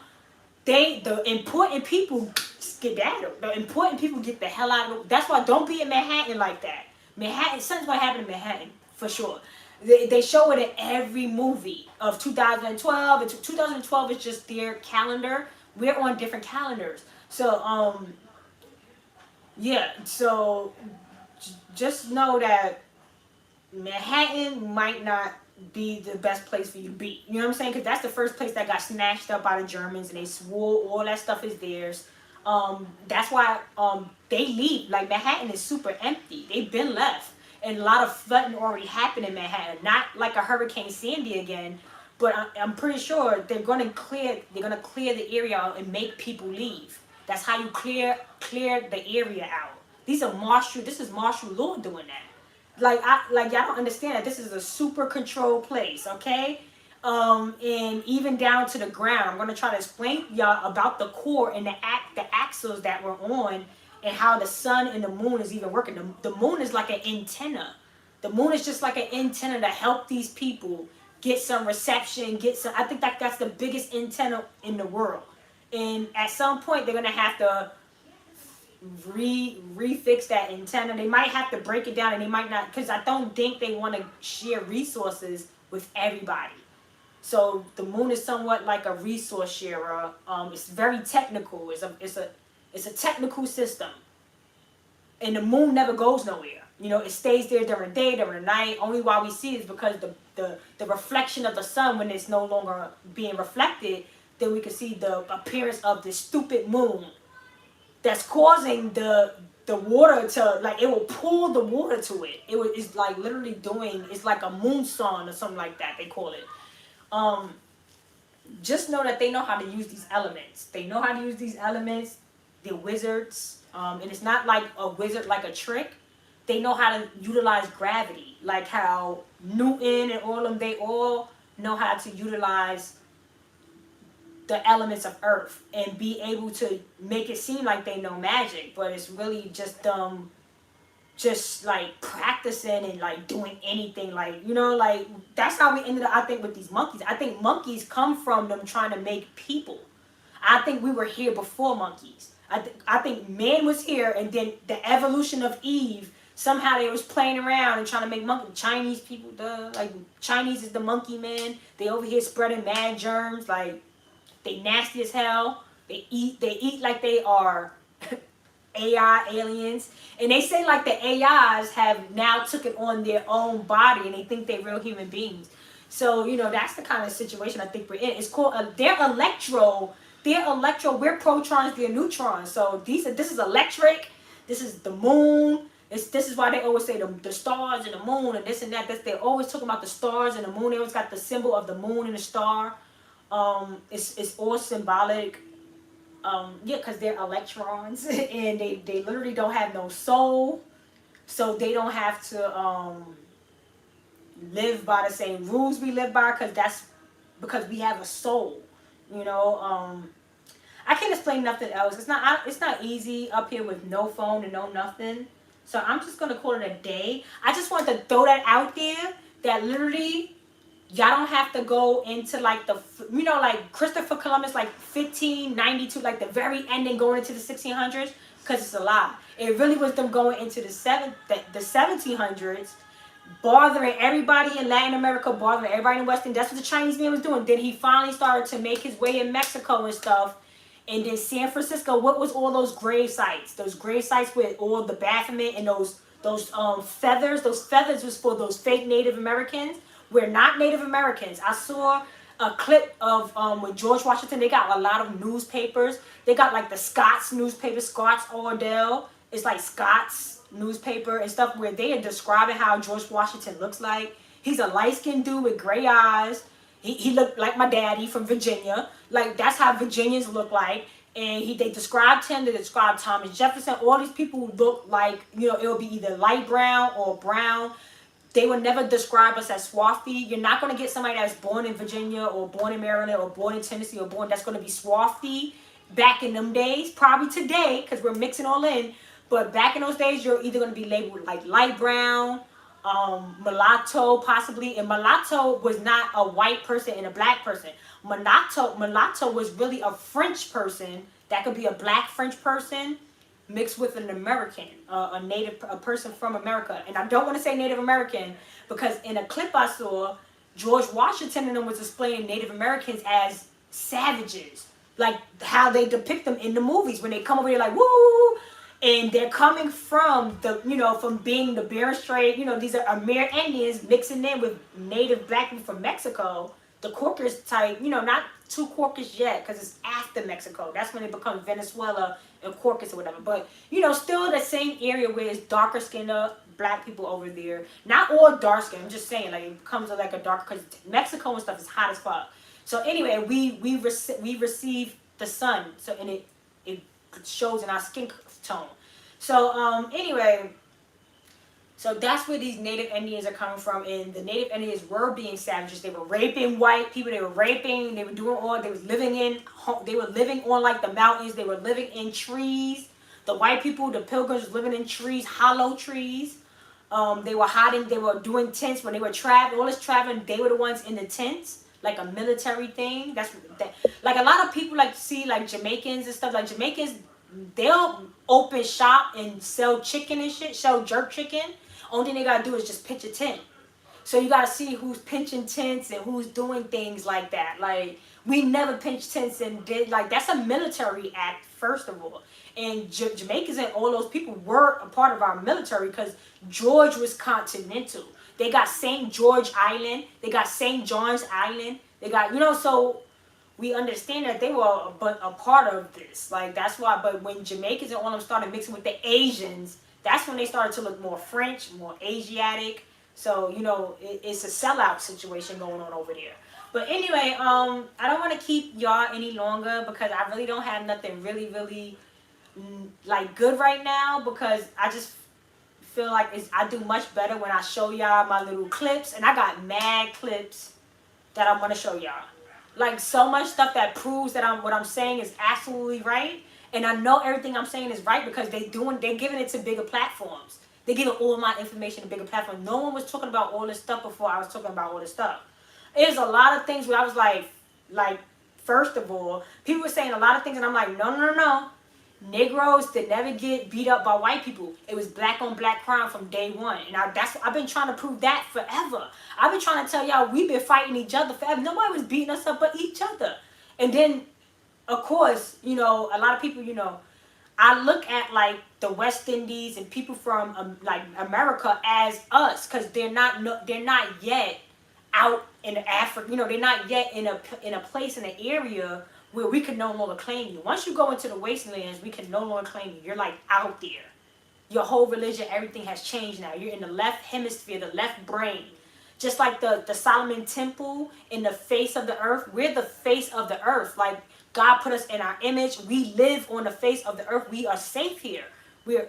The important people skedaddle. The important people get the hell out of. That's why don't be in Manhattan like that. Manhattan, something's gonna happen in Manhattan for sure. They show it in every movie of 2012. And 2012 is just their calendar. We're on different calendars. So yeah, so just know that Manhattan might not be the best place for you to be. You know what I'm saying? Because that's the first place that got snatched up by the Germans, and they swore all that stuff is theirs. That's why they leave. Like, Manhattan is super empty. They've been left. And a lot of flooding already happened in Manhattan. Not like a Hurricane Sandy again, but I'm pretty sure they're gonna clear the area out and make people leave. That's how you clear the area out. This is martial law doing that. Like y'all don't understand that this is a super controlled place, okay? And even down to the ground. I'm gonna try to explain y'all about the core and the axles that we're on, and how the sun and the moon is even working. The moon is like an antenna. The moon is just like an antenna to help these people get some reception, I think that's the biggest antenna in the world. And at some point they're gonna have to refix that antenna. They might have to break it down, and they might not, because I don't think they want to share resources with everybody. So the moon is somewhat like a resource sharer. It's very technical. It's a technical system, and the moon never goes nowhere. You know, it stays there during the day, during the night. Only why we see it is because the reflection of the sun, when it's no longer being reflected, then we can see the appearance of this stupid moon that's causing the water to, like, it will pull the water to it. It's like literally it's like a moon sun or something like that, they call it. Just know that they know how to use these elements. They know how to use these elements. They're wizards. And it's not like a wizard, like a trick. They know how to utilize gravity. Like how Newton and all of them, they all know how to utilize the elements of Earth and be able to make it seem like they know magic, but it's really just just like practicing and like doing anything, like, you know, like that's how we ended up, I think, with these monkeys. I think monkeys come from them trying to make people. I think we were here before monkeys. I think man was here, and then the evolution of Eve, somehow they was playing around and trying to make monkey. Chinese people, like Chinese is the monkey man. They over here spreading mad germs, like they nasty as hell. They eat like they are AI aliens, and they say like the AIs have now took it on their own body, and they think they're real human beings. So, you know, that's the kind of situation I think we're in. It's called they're electro. We're protons, they're neutrons. So this is electric. This is the moon. This is why they always say the stars and the moon and this and that. They're always talking about the stars and the moon. They always got the symbol of the moon and the star. It's all symbolic. Yeah, because they're electrons and they literally don't have no soul. So they don't have to live by the same rules we live by, because we have a soul. You know, I can't explain nothing else. It's not easy up here with no phone and no nothing. So I'm just gonna call it a day. I just want to throw that out there, that literally y'all don't have to go into like like Christopher Columbus, like 1592, like the very ending, going into the 1600s, because it's a lie. It really was them going into the 1700s, bothering everybody in Latin America, bothering everybody in Western. That's what the Chinese man was doing. Then he finally started to make his way in Mexico and stuff. And then San Francisco, what was all those grave sites? Those grave sites with all the Baphomet and those feathers. Those feathers was for those fake Native Americans. We're not Native Americans. I saw a clip of with George Washington. They got a lot of newspapers. They got like the Scots newspaper, Scots Ordell. It's like Scots newspaper and stuff, where they are describing how George Washington looks like. He's a light-skinned dude with gray eyes. He looked like my daddy from Virginia. Like, that's how Virginians look like. And they described him. They described Thomas Jefferson. All these people look like, you know, it will be either light brown or brown. They would never describe us as swarthy. You're not going to get somebody that's born in Virginia or born in Maryland or born in Tennessee or that's going to be swarthy back in them days. Probably today, because we're mixing all in. But back in those days, you're either going to be labeled like light brown, mulatto possibly. And mulatto was not a white person and a black person. Mulatto was really a French person. That could be a black French person mixed with an American, a person from America. And I don't want to say Native American, because in a clip I saw, George Washington and them was displaying Native Americans as savages, like how they depict them in the movies when they come over here like woo. And they're coming from the, from being the Bering Strait, these are Amerindians mixing in with native black people from Mexico, the Quakers type, not too Quakers yet, because it's after Mexico. That's when it becomes Venezuela and Quakers or whatever. But, still the same area where it's darker skinned black people over there. Not all dark skin, I'm just saying, like, it becomes like a dark, because Mexico and stuff is hot as fuck. So anyway, we receive the sun, so, and it shows in our skin tone. So anyway, so that's where these native Indians are coming from, and the native Indians were being savages. They were raping white people. They were raping. They were doing all. They was living in. They were living on like the mountains. They were living in trees. The white people, the pilgrims, was living in trees, hollow trees. They were hiding. They were doing tents when they were traveling. All this traveling, they were the ones in the tents, like a military thing. That's that. Like a lot of people like see like Jamaicans and stuff. Like Jamaicans, they'll open shop and sell chicken and shit, sell jerk chicken. Only thing they gotta do is just pitch a tent. So you gotta see who's pinching tents and who's doing things like that. Like, we never pinched tents and did, like, that's a military act, first of all. And Jamaicans and all those people were a part of our military because George was continental. They got St. George Island. They got St. John's Island. They got, so we understand that they were a part of this. Like, that's why, but when Jamaicans and all them started mixing with the Asians, that's when they started to look more French, more Asiatic. So, it's a sellout situation going on over there. But anyway, I don't want to keep y'all any longer because I really don't have nothing really, really, like, good right now, because I just feel like I do much better when I show y'all my little clips. And I got mad clips that I'm going to show y'all. Like, so much stuff that proves that what I'm saying is absolutely right. And I know everything I'm saying is right because they're giving it to bigger platforms. They're giving all my information to bigger platforms. No one was talking about all this stuff before I was talking about all this stuff. There's a lot of things where I was like, first of all, people were saying a lot of things and I'm like, no. Negroes did never get beat up by white people. It was black on black crime from day one. And I've been trying to prove that forever. I've been trying to tell y'all we've been fighting each other forever. Nobody was beating us up but each other. And then, of course, a lot of people, I look at like the West Indies and people from like America as us because they're not yet out in Africa. They're not yet in a place, in an area where we can no longer claim you. Once you go into the wastelands, we can no longer claim you. You're like out there. Your whole religion, everything has changed now. You're in the left hemisphere, the left brain. Just like the Solomon Temple in the face of the earth. We're the face of the earth. Like, God put us in our image. We live on the face of the earth. We are safe here.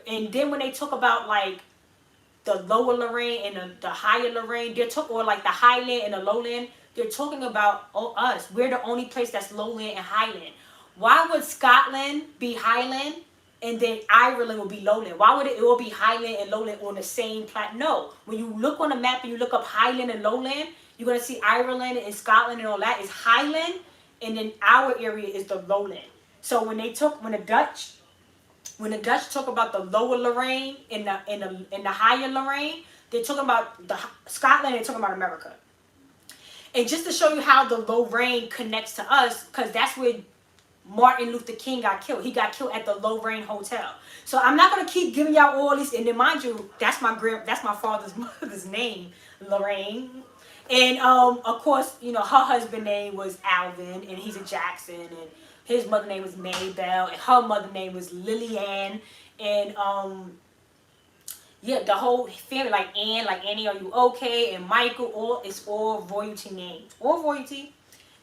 And then when they talk about like the lower Lorraine and the higher Lorraine, or like the highland and the lowland, they're talking about us. We're the only place that's lowland and highland. Why would Scotland be highland and then Ireland would be lowland? Why would it all be highland and lowland on the same plateau? No. When you look on the map and you look up highland and lowland, you're going to see Ireland and Scotland and all that is highland. And then our area is the lowland. So when the Dutch talk about the lower Lorraine and the higher Lorraine, they're talking about Scotland. They're talking about America. And just to show you how the Lorraine connects to us, because that's where Martin Luther King got killed. He got killed at the Lorraine Hotel. So I'm not gonna keep giving y'all all these. And then mind you, that's my father's mother's name, Lorraine. And of course, her husband's name was Alvin, and he's a Jackson, and his mother name was Maybelle, and her mother name was Lillian, and the whole family, like Anne, like Annie, are you okay? And Michael, it's all royalty names, all royalty.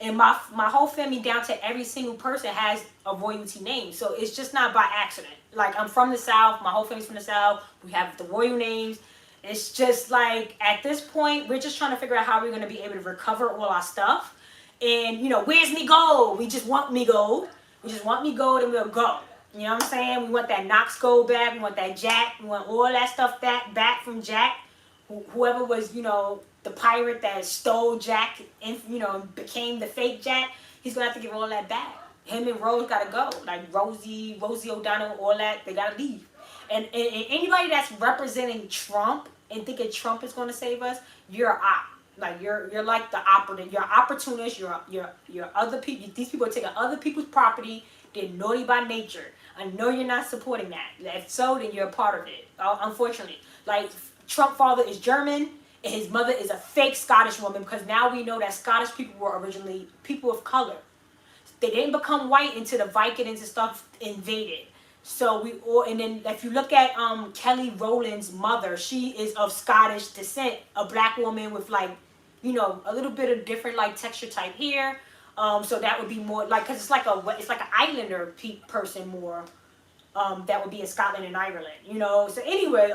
And my whole family, down to every single person, has a royalty name. So it's just not by accident. Like, I'm from the South, my whole family's from the South. We have the royal names. It's just like, at this point, we're just trying to figure out how we're going to be able to recover all our stuff. And, where's me gold? We just want me gold. We just want me gold and we'll go. You know what I'm saying? We want that Knox gold back. We want that Jack. We want all that stuff back from Jack. Whoever was, the pirate that stole Jack and, became the fake Jack, he's going to have to give all that back. Him and Rose got to go. Like Rosie O'Donnell, all that, they got to leave. And anybody that's representing Trump and thinking Trump is going to save us, you're an op. Like, you're like the operative. You're opportunist. You're other people. These people are taking other people's property. They're naughty by nature. I know you're not supporting that. If so, then you're a part of it. Unfortunately, like Trump's father is German and his mother is a fake Scottish woman, because now we know that Scottish people were originally people of color. They didn't become white until the Vikings and stuff invaded. So we all, and then if you look at Kelly Rowland's mother, she is of Scottish descent, a black woman with like, you know, a little bit of different like texture type hair. So that would be more like, cause it's like an Islander person more. That would be in Scotland and Ireland, you know. So anyway,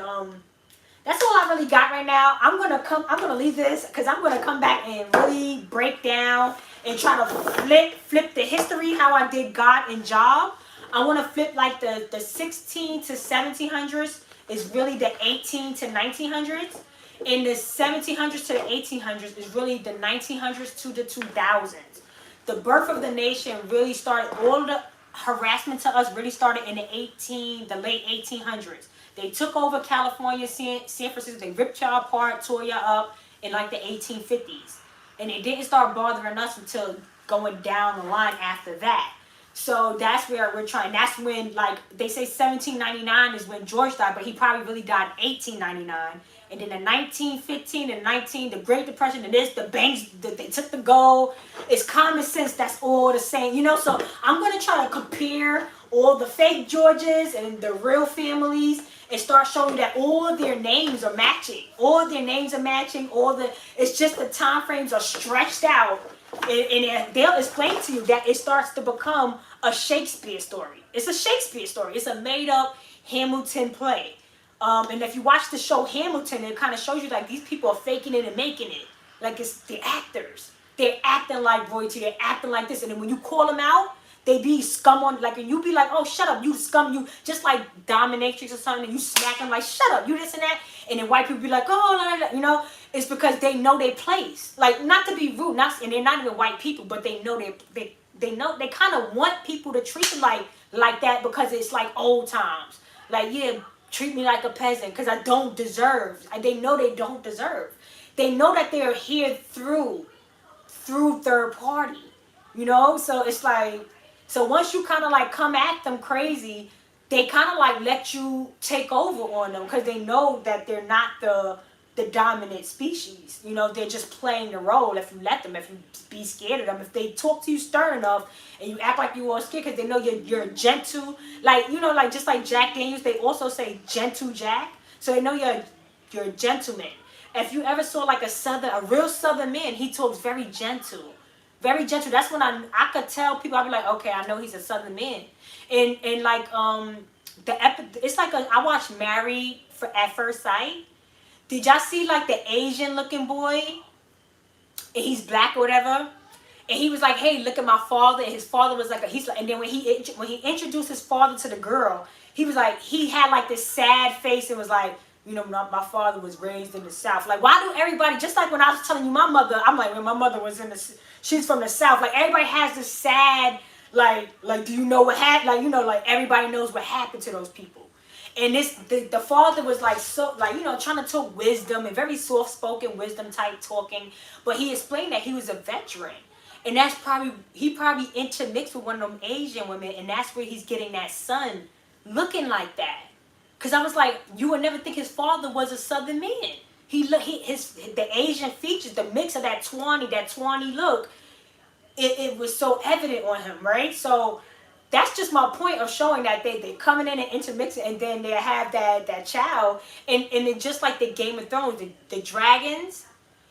that's all I really got right now. I'm gonna leave this because I'm gonna come back and really break down and try to flip the history, how I did God and Job. I want to flip like the 16 to 1700s is really the 18 to 1900s. And the 1700s to the 1800s is really the 1900s to the 2000s. The birth of the nation really started, all the harassment to us really started in the late 1800s. They took over California, San Francisco, they ripped y'all apart, tore y'all up in like the 1850s. And it didn't start bothering us until going down the line after that. So that's where we're trying. That's when, like, they say 1799 is when George died, but he probably really died in 1899. And then in 1915 and the Great Depression, and the banks, they took the gold. It's common sense, that's all the same, you know. So I'm going to try to compare all the fake Georges and the real families and start showing that all their names are matching. All their names are matching. It's just the time frames are stretched out. And they'll explain to you that it starts to become a Shakespeare story. It's a Shakespeare story. It's a made-up Hamilton play. And if you watch the show Hamilton, it kind of shows you like these people are faking it and making it. Like it's the actors. They're acting like royalty. They're acting like this. And then when you call them out, they be scum on, like, and you be like, oh, shut up, you scum, you, just like dominatrix or something, and you smack them like, shut up, you this and that. And then white people be like, oh, you know, it's because they know their place. Like, not to be rude, and they're not even white people, but they know they know, they kind of want people to treat them like that because it's like old times. Like, yeah, treat me like a peasant because I don't deserve. They know they don't deserve. They know that they're here through third party, you know? So it's like, so once you kind of like come at them crazy, they kind of like let you take over on them because they know that they're not the dominant species. You know, they're just playing the role if you let them, if you be scared of them. If they talk to you stern enough and you act like you are scared because they know you're gentle. Like, you know, like just like Jack Daniels, they also say gentle Jack. So they know you're a gentleman. If you ever saw like a real Southern man, he talks very gentle. Very gentle. That's when I could tell people. I'd be like, okay, I know he's a Southern man. And like it's like I watched Married at First Sight. Did y'all see like the Asian looking boy? And he's black or whatever. And he was like, hey, look at my father. And his father was like, and then when he introduced his father to the girl, he was like, he had like this sad face and was like, you know, my father was raised in the South. Like, why do everybody, just like when I was telling you my mother, I'm like, when my mother was she's from the South. Like, everybody has this sad, like, do you know what happened? Like, you know, like, everybody knows what happened to those people. And the father was like, so, like, you know, trying to talk wisdom and very soft-spoken wisdom type talking. But he explained that he was a veteran. And he probably intermixed with one of them Asian women. And that's where he's getting that son looking like that. Because I was like, you would never think his father was a Southern man. The Asian features, the mix of that tawny look, it was so evident on him, right? So that's just my point of showing that they coming in and intermixing, and then they have that child, and it just like the Game of Thrones, the dragons.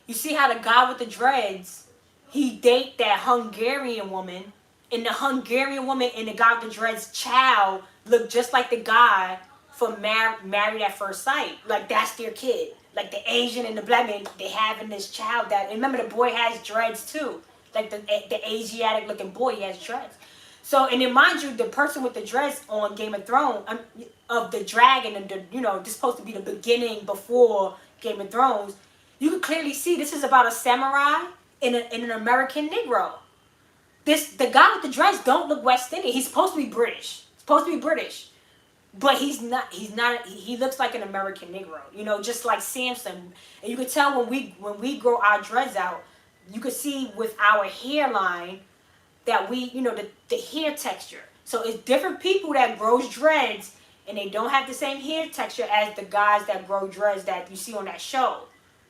You see how the guy with the dreads, he date that Hungarian woman, and the Hungarian woman and the guy with the dreads child look just like the guy from Married at First Sight. Like, that's their kid. Like, the Asian and the black man, they having this child that, and remember, the boy has dreads too. Like, the Asiatic looking boy, he has dreads. So, and then mind you, the person with the dress on Game of Thrones, of the dragon, and you know, this is supposed to be the beginning before Game of Thrones, you can clearly see this is about a samurai and an American Negro. The guy with the dress don't look West Indian. He's supposed to be British. But he's not, he looks like an American Negro, you know, just like Samson. And you could tell when we grow our dreads out, you could see with our hairline that we, you know, the hair texture. So it's different people that grows dreads, and they don't have the same hair texture as the guys that grow dreads that you see on that show.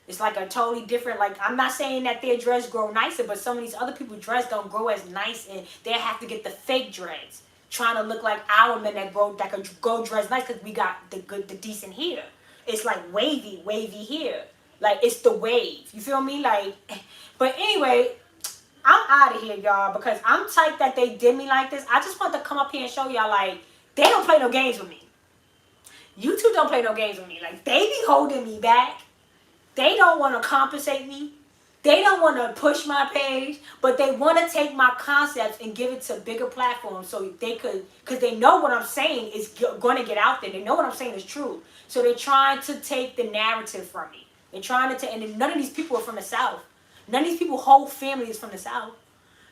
It's like a totally different, like, I'm not saying that their dreads grow nicer, but some of these other people's dreads don't grow as nice, and they have to get the fake dreads, trying to look like our men that could grow dreads nice, because we got the decent hair. It's like wavy hair. Like, it's the wave. You feel me? Like, but anyway, I'm out of here, y'all, because I'm typed that they did me like this. I just want to come up here and show y'all, like, they don't play no games with me. You two don't play no games with me. Like, they be holding me back. They don't want to compensate me. They don't want to push my page, but they want to take my concepts and give it to bigger platforms so they could, because they know what I'm saying is going to get out there. They know what I'm saying is true. So they're trying to take the narrative from me. They're trying to take, and none of these people are from the South. None of these people, whole family is from the South.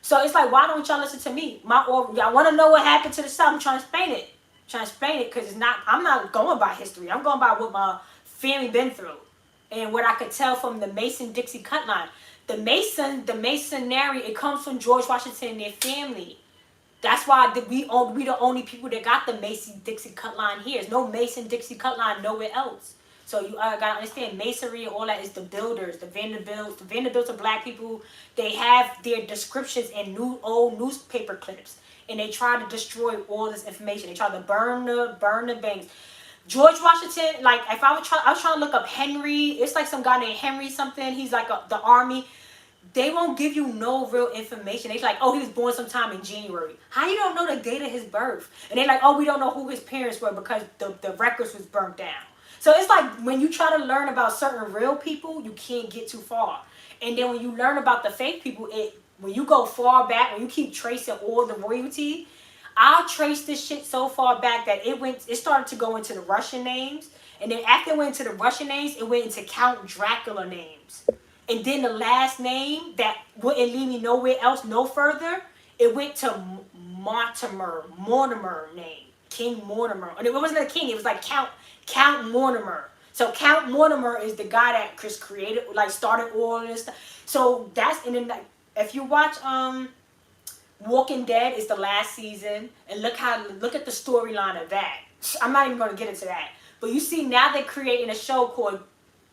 So it's like, why don't y'all listen to me? Y'all want to know what happened to the South? I'm trying to explain it. Because it's not, I'm not going by history. I'm going by what my family been through. And what I could tell from the Mason-Dixie cut line. The Masonry, it comes from George Washington and their family. That's why we the only people that got the Mason-Dixie cut line here. There's no Mason-Dixie cut line nowhere else. So you gotta understand, masonry and all that is the builders, the Vanderbilts. The Vanderbilts are black people. They have their descriptions in old newspaper clips, and they try to destroy all this information. They try to burn the banks. George Washington, like, if I was trying to look up Henry. It's like some guy named Henry something. He's like the army. They won't give you no real information. They're like, oh, he was born sometime in January. How you don't know the date of his birth? And they're like, oh, we don't know who his parents were because the records was burnt down. So it's like when you try to learn about certain real people, you can't get too far. And then when you learn about the fake people, when you go far back, when you keep tracing all the royalty, I'll trace this shit so far back that it started to go into the Russian names. And then after it went into the Russian names, it went into Count Dracula names. And then the last name that wouldn't lead me nowhere else, no further, it went to Mortimer name. King Mortimer. And it wasn't a king, it was like Count Mortimer. So Count Mortimer is the guy that Chris created, like started all this stuff. So that's, and then like, if you watch Walking Dead, is the last season, and look at the storyline of that. I'm not even going to get into that. But you see, now they're creating a show called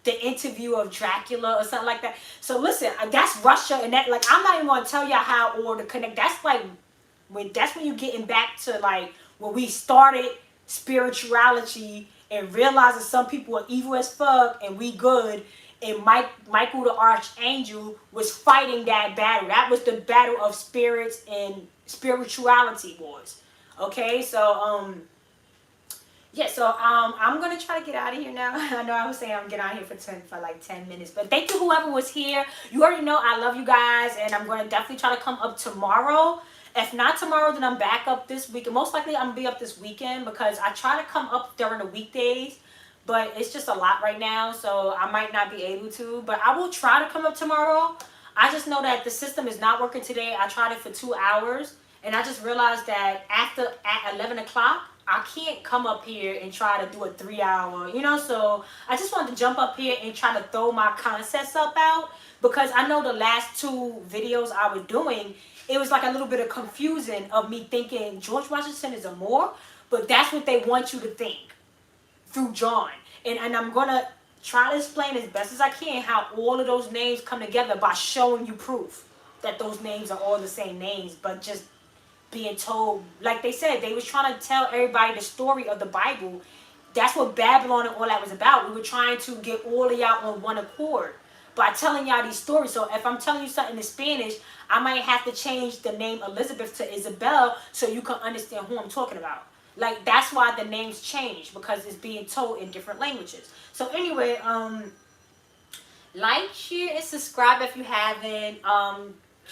The Interview of Dracula or something like that. So listen, that's Russia, and that, like, I'm not even going to tell y'all how or to connect. That's like when you're getting back to like when we started spirituality and realizing some people are evil as fuck and we good. And Michael the Archangel was fighting that battle. That was the battle of spirits and spirituality wars. Okay, so yeah, so I'm gonna try to get out of here now. I know I was saying I'm getting out of here for like 10 minutes, but thank you whoever was here. You already know I love you guys, and I'm gonna definitely try to come up tomorrow. If not tomorrow, then I'm back up this week. And most likely I'm gonna be up this weekend because I try to come up during the weekdays. But it's just a lot right now, so I might not be able to. But I will try to come up tomorrow. I just know that the system is not working today. I tried it for 2 hours, and I just realized that at 11 o'clock, I can't come up here and try to do a 3-hour, you know. So I just wanted to jump up here and try to throw my concepts up out. Because I know the last 2 videos I was doing, it was like a little bit of confusion of me thinking George Washington is a Moor. But that's what they want you to think through John. And I'm going to try to explain as best as I can how all of those names come together by showing you proof that those names are all the same names, but just being told, like they said, they was trying to tell everybody the story of the Bible. That's what Babylon and all that was about. We were trying to get all of y'all on one accord by telling y'all these stories. So if I'm telling you something in Spanish, I might have to change the name Elizabeth to Isabel so you can understand who I'm talking about. Like, that's why the names change, because it's being told in different languages. So anyway, like, share, and subscribe if you haven't.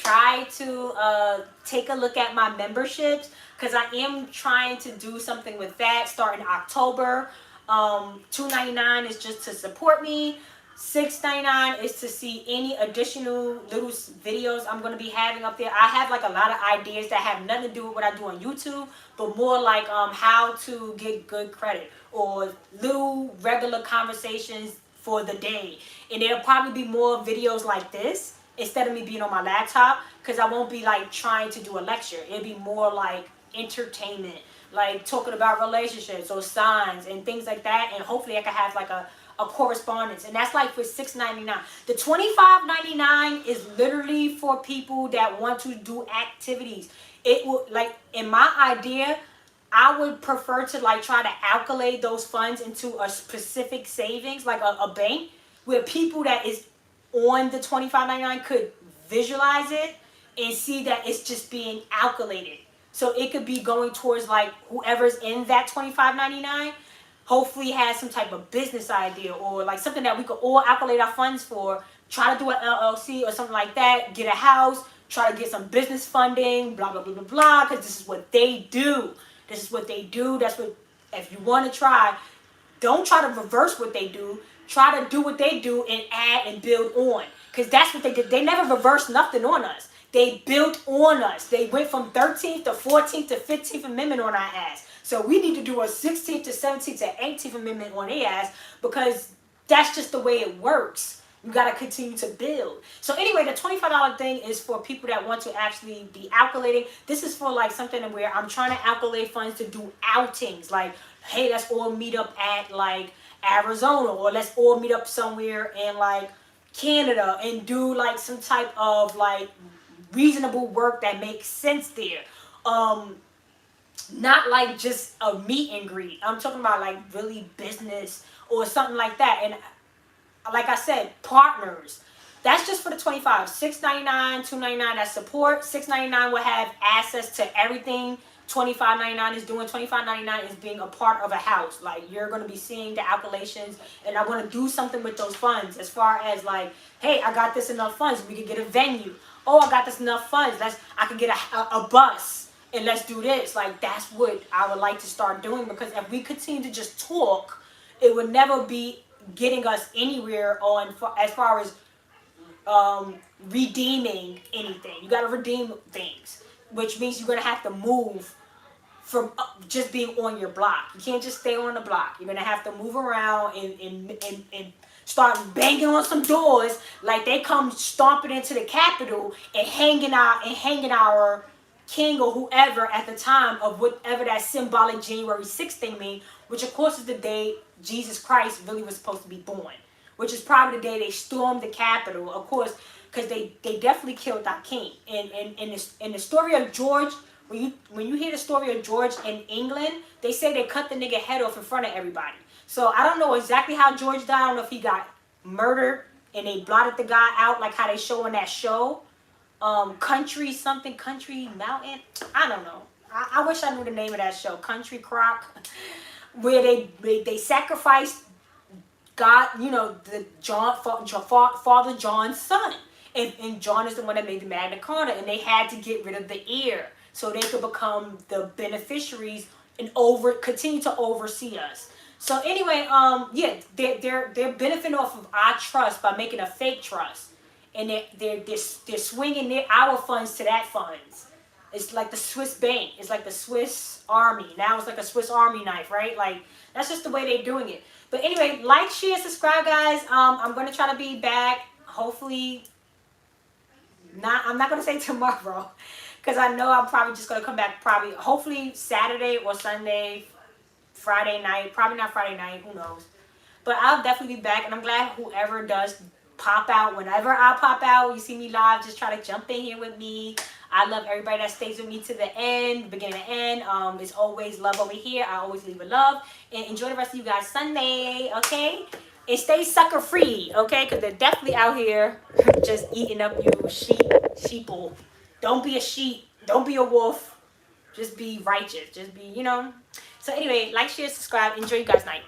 Try to take a look at my memberships, because I am trying to do something with that starting October. $2.99 is just to support me. $6.99 is to see any additional little videos I'm going to be having up there. I have like a lot of ideas that have nothing to do with what I do on YouTube, but more like how to get good credit or little regular conversations for the day. And there'll probably be more videos like this instead of me being on my laptop, because I won't be like trying to do a lecture. It'll be more like entertainment, like talking about relationships or signs and things like that. And hopefully I can have like a correspondence, and that's like for $6.99. The $25.99 is literally for people that want to do activities. It will, like, in my idea, I would prefer to like try to calculate those funds into a specific savings, like a bank, where people that is on the $25.99 could visualize it and see that it's just being calculated. So it could be going towards like whoever's in that $25.99 hopefully has some type of business idea or like something that we could all calculate our funds for, try to do an LLC or something like that, get a house, try to get some business funding, blah, blah, blah, blah, blah, because this is what they do. This is what they do. That's what, if you want to try, don't try to reverse what they do. Try to do what they do and add and build on, because that's what they did. They never reversed nothing on us. They built on us. They went from 13th to 14th to 15th Amendment on our ass. So we need to do a 16th to 17th to 18th Amendment on their ass, because that's just the way it works. You got to continue to build. So anyway, the $25 thing is for people that want to actually be calculating. This is for like something where I'm trying to calculate funds to do outings. Like, hey, let's all meet up at like Arizona, or let's all meet up somewhere in like Canada and do like some type of like reasonable work that makes sense there. Not like just a meet and greet. I'm talking about like really business or something like that. And like I said, partners. That's just for the $25. $6.99, $2.99, that's support. $6.99 will have access to everything $25.99 is doing. $25.99 is being a part of a house. Like, you're going to be seeing the calculations, and I'm going to do something with those funds as far as like, hey, I got this enough funds, we can get a venue. Oh, I got this enough funds, I can get a bus, and let's do this. Like, that's what I would like to start doing, because if we continue to just talk, it would never be getting us anywhere on as far as redeeming anything. You got to redeem things, which means you're going to have to move from just being on your block. You can't just stay on the block. You're going to have to move around and start banging on some doors like they come stomping into the Capitol and hanging our king or whoever at the time of whatever that symbolic January 6th thing means, which of course is the day Jesus Christ really was supposed to be born, which is probably the day they stormed the Capitol, of course, because they definitely killed our king. And in the story of George, when you hear the story of George in England, they say they cut the nigga head off in front of everybody. So I don't know exactly how George died. I don't know if he got murdered and they blotted the guy out like how they show in that show. Country Mountain. I don't know. I wish I knew the name of that show. Country Crock. Where they sacrificed God, the Father John's son. And John is the one that made the Magna Carta, and they had to get rid of the heir so they could become the beneficiaries and continue to oversee us. So anyway, yeah, they're benefiting off of our trust by making a fake trust, and they're swinging our funds to that funds. It's like the Swiss bank. It's like the Swiss army. Now it's like a Swiss army knife, right? Like, that's just the way they're doing it. But anyway, like, share, subscribe, guys. I'm going to try to be back. Hopefully, I'm not going to say tomorrow, because I know I'm probably just going to come back hopefully Saturday or Sunday, Friday night. Probably not Friday night. Who knows? But I'll definitely be back, and I'm glad whoever does pop out. Whenever I pop out, you see me live, just try to jump in here with me. I love everybody that stays with me to the end, beginning to end. It's always love over here. I always leave with love. And enjoy the rest of you guys Sunday, okay? And stay sucker free, okay? Because they're definitely out here just eating up you sheeple. Don't be a sheep. Don't be a wolf. Just be righteous. Just be, So anyway, like, share, subscribe. Enjoy you guys' night.